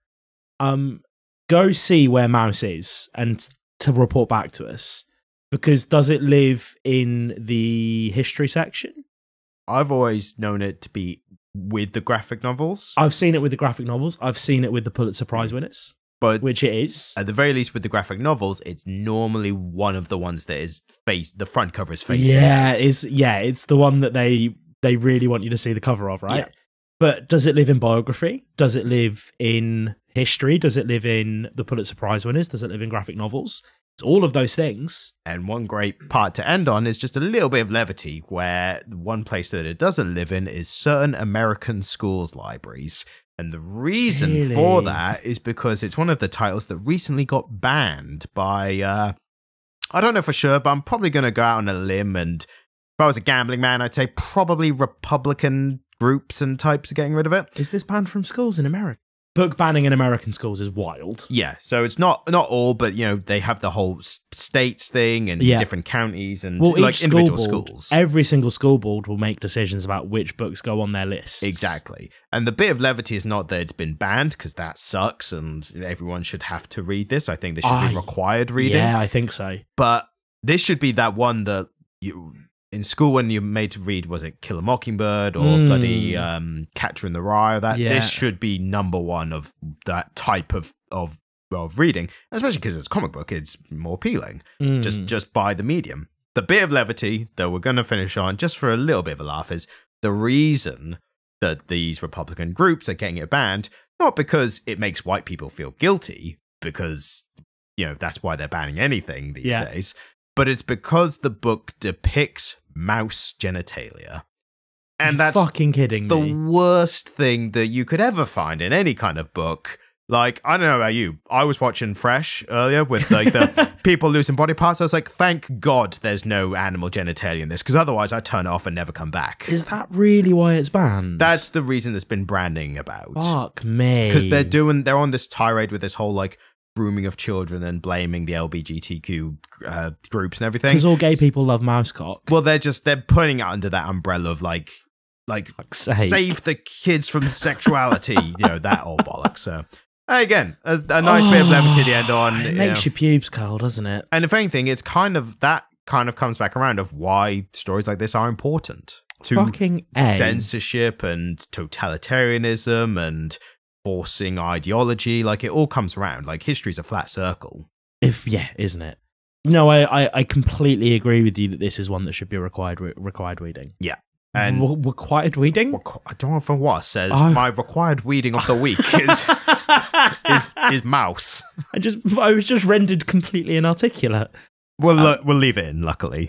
go see where Mouse is and to report back to us. Because does it live in the history section? I've always known it to be with the graphic novels. I've seen it with the graphic novels. I've seen it with the Pulitzer Prize winners. But which it is. At the very least with the graphic novels, it's normally one of the ones that is the front cover is facing. It's the one that they really want you to see the cover of, right? Yeah. But does it live in biography? Does it live in history? Does it live in the Pulitzer Prize winners? Does it live in graphic novels? It's all of those things. And one great part to end on is just a little bit of levity, where one place that it doesn't live in is certain American schools' libraries. And the reason for that is because it's one of the titles that recently got banned by I don't know for sure, but I'm probably going to go out on a limb. And if I was a gambling man, I'd say probably Republican groups and types are getting rid of it. Is this banned from schools in America? Book banning in American schools is wild. Yeah, so it's not all, but they have the whole states thing and different counties and like individual schools. Every single school board will make decisions about which books go on their list. Exactly. And the bit of levity is not that it's been banned, because that sucks and everyone should have to read this. I think this should be required reading. Yeah, I think so. But this should be that one that in school when you're made to read, was it Kill a Mockingbird or bloody Catcher in the Rye? This should be number one of that type of reading, especially because it's a comic book. It's more appealing just by the medium. The bit of levity that we're going to finish on, just for a little bit of a laugh, is the reason that these Republican groups are getting it banned, not because it makes white people feel guilty, because that's why they're banning anything these days, but it's because the book depicts mouse genitalia. And that's fucking kidding me. The worst thing that you could ever find in any kind of book. Like, I don't know about you, I was watching Fresh earlier with like the people losing body parts. I was like, thank God there's no animal genitalia in this, because otherwise I'd turn it off and never come back. Is that really why it's banned? That's the reason there's been branding about. Fuck me. Because they're on this tirade with this whole like grooming of children and blaming the LGBTQ groups and everything. Because all gay people love mousecock. Well, they're putting it under that umbrella of like save the kids from sexuality, that old bollocks. So again, a nice bit of levity at the end on. It makes your pubes curl, doesn't it? And if anything, it's kind of comes back around of why stories like this are important to fucking censorship and totalitarianism and forcing ideology. Like, it all comes around. Like, history's a flat circle. Isn't it? No, I completely agree with you that this is one that should be required reading. Yeah. And required reading? I don't know for what says my required reading of the week is mouse. I was just rendered completely inarticulate. We'll leave it in, luckily.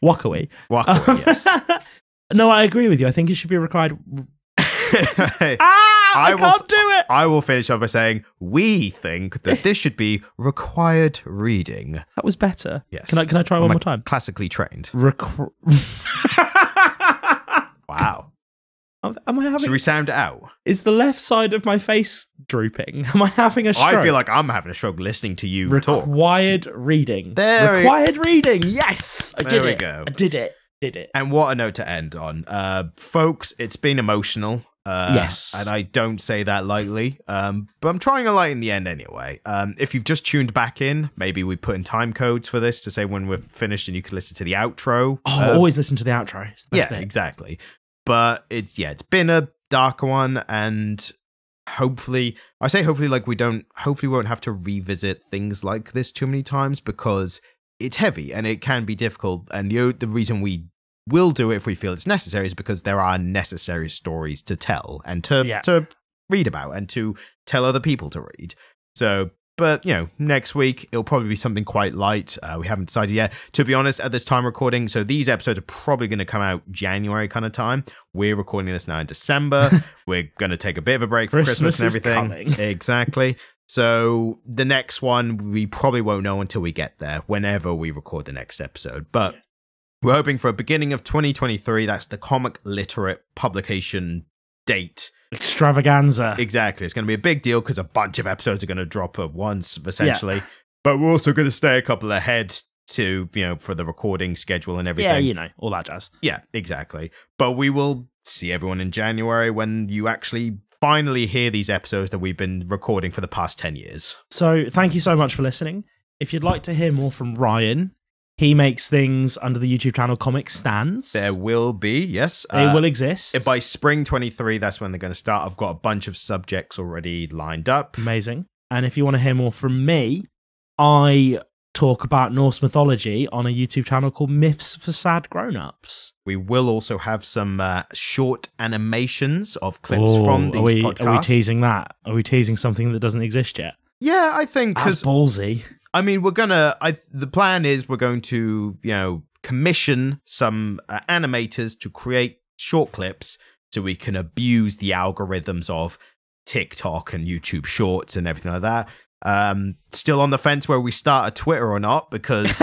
Walkaway. Yes. No, I agree with you. I think it should be required. I can't do it. I will finish off by saying we think that this should be required reading. That was better. Yes. Can I try one more time? Classically trained. Wow. Am I having? Should we sound it out? Is the left side of my face drooping? Am I having a stroke? I feel like I'm having a stroke listening to you talk. Required reading. Required reading. Yes, I did it. There we go. I did it. And what a note to end on, folks. It's been emotional. Yes, and I don't say that lightly. But I'm trying a light in the end anyway. If you've just tuned back in, maybe we put in time codes for this to say when we're finished, and you can listen to the outro. Always listen to the outro. Exactly. But it's been a darker one, and hopefully like we won't have to revisit things like this too many times, because it's heavy and it can be difficult. And the reason we will do it if we feel it's necessary is because there are necessary stories to tell and to read about and to tell other people to read. So, but next week it'll probably be something quite light. We haven't decided yet, to be honest, at this time recording. So these episodes are probably going to come out January kind of time. We're recording this now in December. We're going to take a bit of a break for Christmas and everything. Exactly. So the next one we probably won't know until we get there, whenever we record the next episode. But we're hoping for a beginning of 2023. That's the Comic Literate publication date. Extravaganza. Exactly. It's going to be a big deal because a bunch of episodes are going to drop at once, essentially. Yeah. But we're also going to stay a couple ahead to, for the recording schedule and everything. Yeah, all that jazz. Yeah, exactly. But we will see everyone in January when you actually finally hear these episodes that we've been recording for the past 10 years. So thank you so much for listening. If you'd like to hear more from Ryan, he makes things under the YouTube channel Comic Stands. There will be, yes. They will exist. By spring 23, that's when they're going to start. I've got a bunch of subjects already lined up. Amazing. And if you want to hear more from me, I talk about Norse mythology on a YouTube channel called Myths for Sad Grown-Ups. We will also have some short animations of clips from these podcasts. Are we teasing that? Are we teasing something that doesn't exist yet? Yeah, I think. That's ballsy. I mean, the plan is we're going to, commission some animators to create short clips so we can abuse the algorithms of TikTok and YouTube Shorts and everything like that. Still on the fence where we start a Twitter or not, because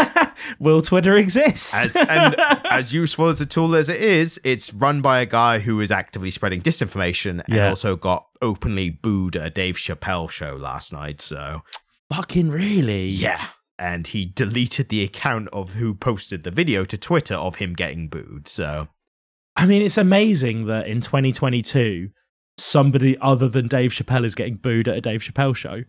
will Twitter exist? as useful as a tool as it is, it's run by a guy who is actively spreading disinformation and also got openly booed at a Dave Chappelle show last night. So fucking really? Yeah. And he deleted the account of who posted the video to Twitter of him getting booed. So I mean, it's amazing that in 2022 somebody other than Dave Chappelle is getting booed at a Dave Chappelle show.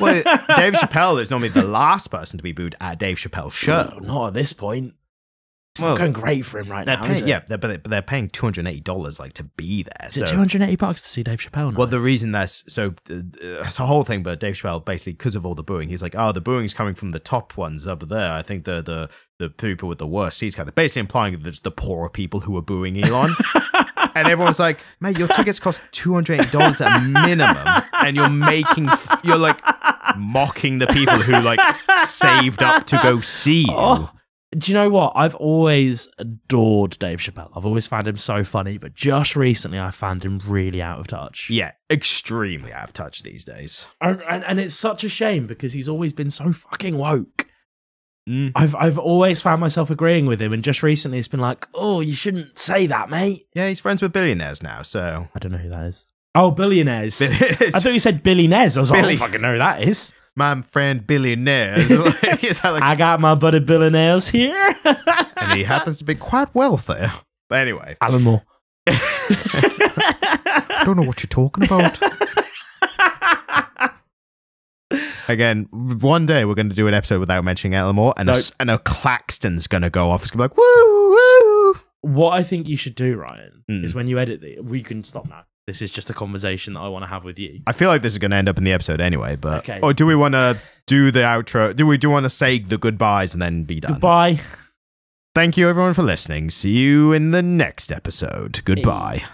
Well, Dave Chappelle is normally the last person to be booed at a Dave Chappelle show. Well, not at this point. It's not going great for him right now, is it? Yeah, but they're paying $280 like to be there. Is it $280 to see Dave Chappelle now? Well, the reason it's a whole thing, but Dave Chappelle basically, because of all the booing, he's like, oh, the booing's coming from the top ones up there. I think the people with the worst seats, kind of basically implying that it's the poorer people who are booing Elon. And everyone's like, mate, your tickets cost $280 at a minimum, and you're like mocking the people who like saved up to go see you. Oh, do you know what? I've always adored Dave Chappelle. I've always found him so funny, but just recently I found him really out of touch. Yeah, extremely out of touch these days. And it's such a shame because he's always been so fucking woke. I've always found myself agreeing with him, and just recently it's been like, oh, you shouldn't say that, mate. Yeah, he's friends with billionaires now, so I don't know who that is. Oh, billionaires. I thought you said billionaires. I was like, I don't fucking know who that is. My friend billionaires. I got my buddy billionaires here. And he happens to be quite wealthy. But anyway. Alan Moore. I don't know what you're talking about. Again, one day we're going to do an episode without mentioning Alan Moore, and a Claxton's going to go off. It's going to be like, woo, woo. What I think you should do, Ryan, is when you edit it, we can stop now. This is just a conversation that I want to have with you. I feel like this is going to end up in the episode anyway, but... Okay. Or do we want to do the outro? Do we want to say the goodbyes and then be done? Goodbye. Thank you, everyone, for listening. See you in the next episode. Goodbye.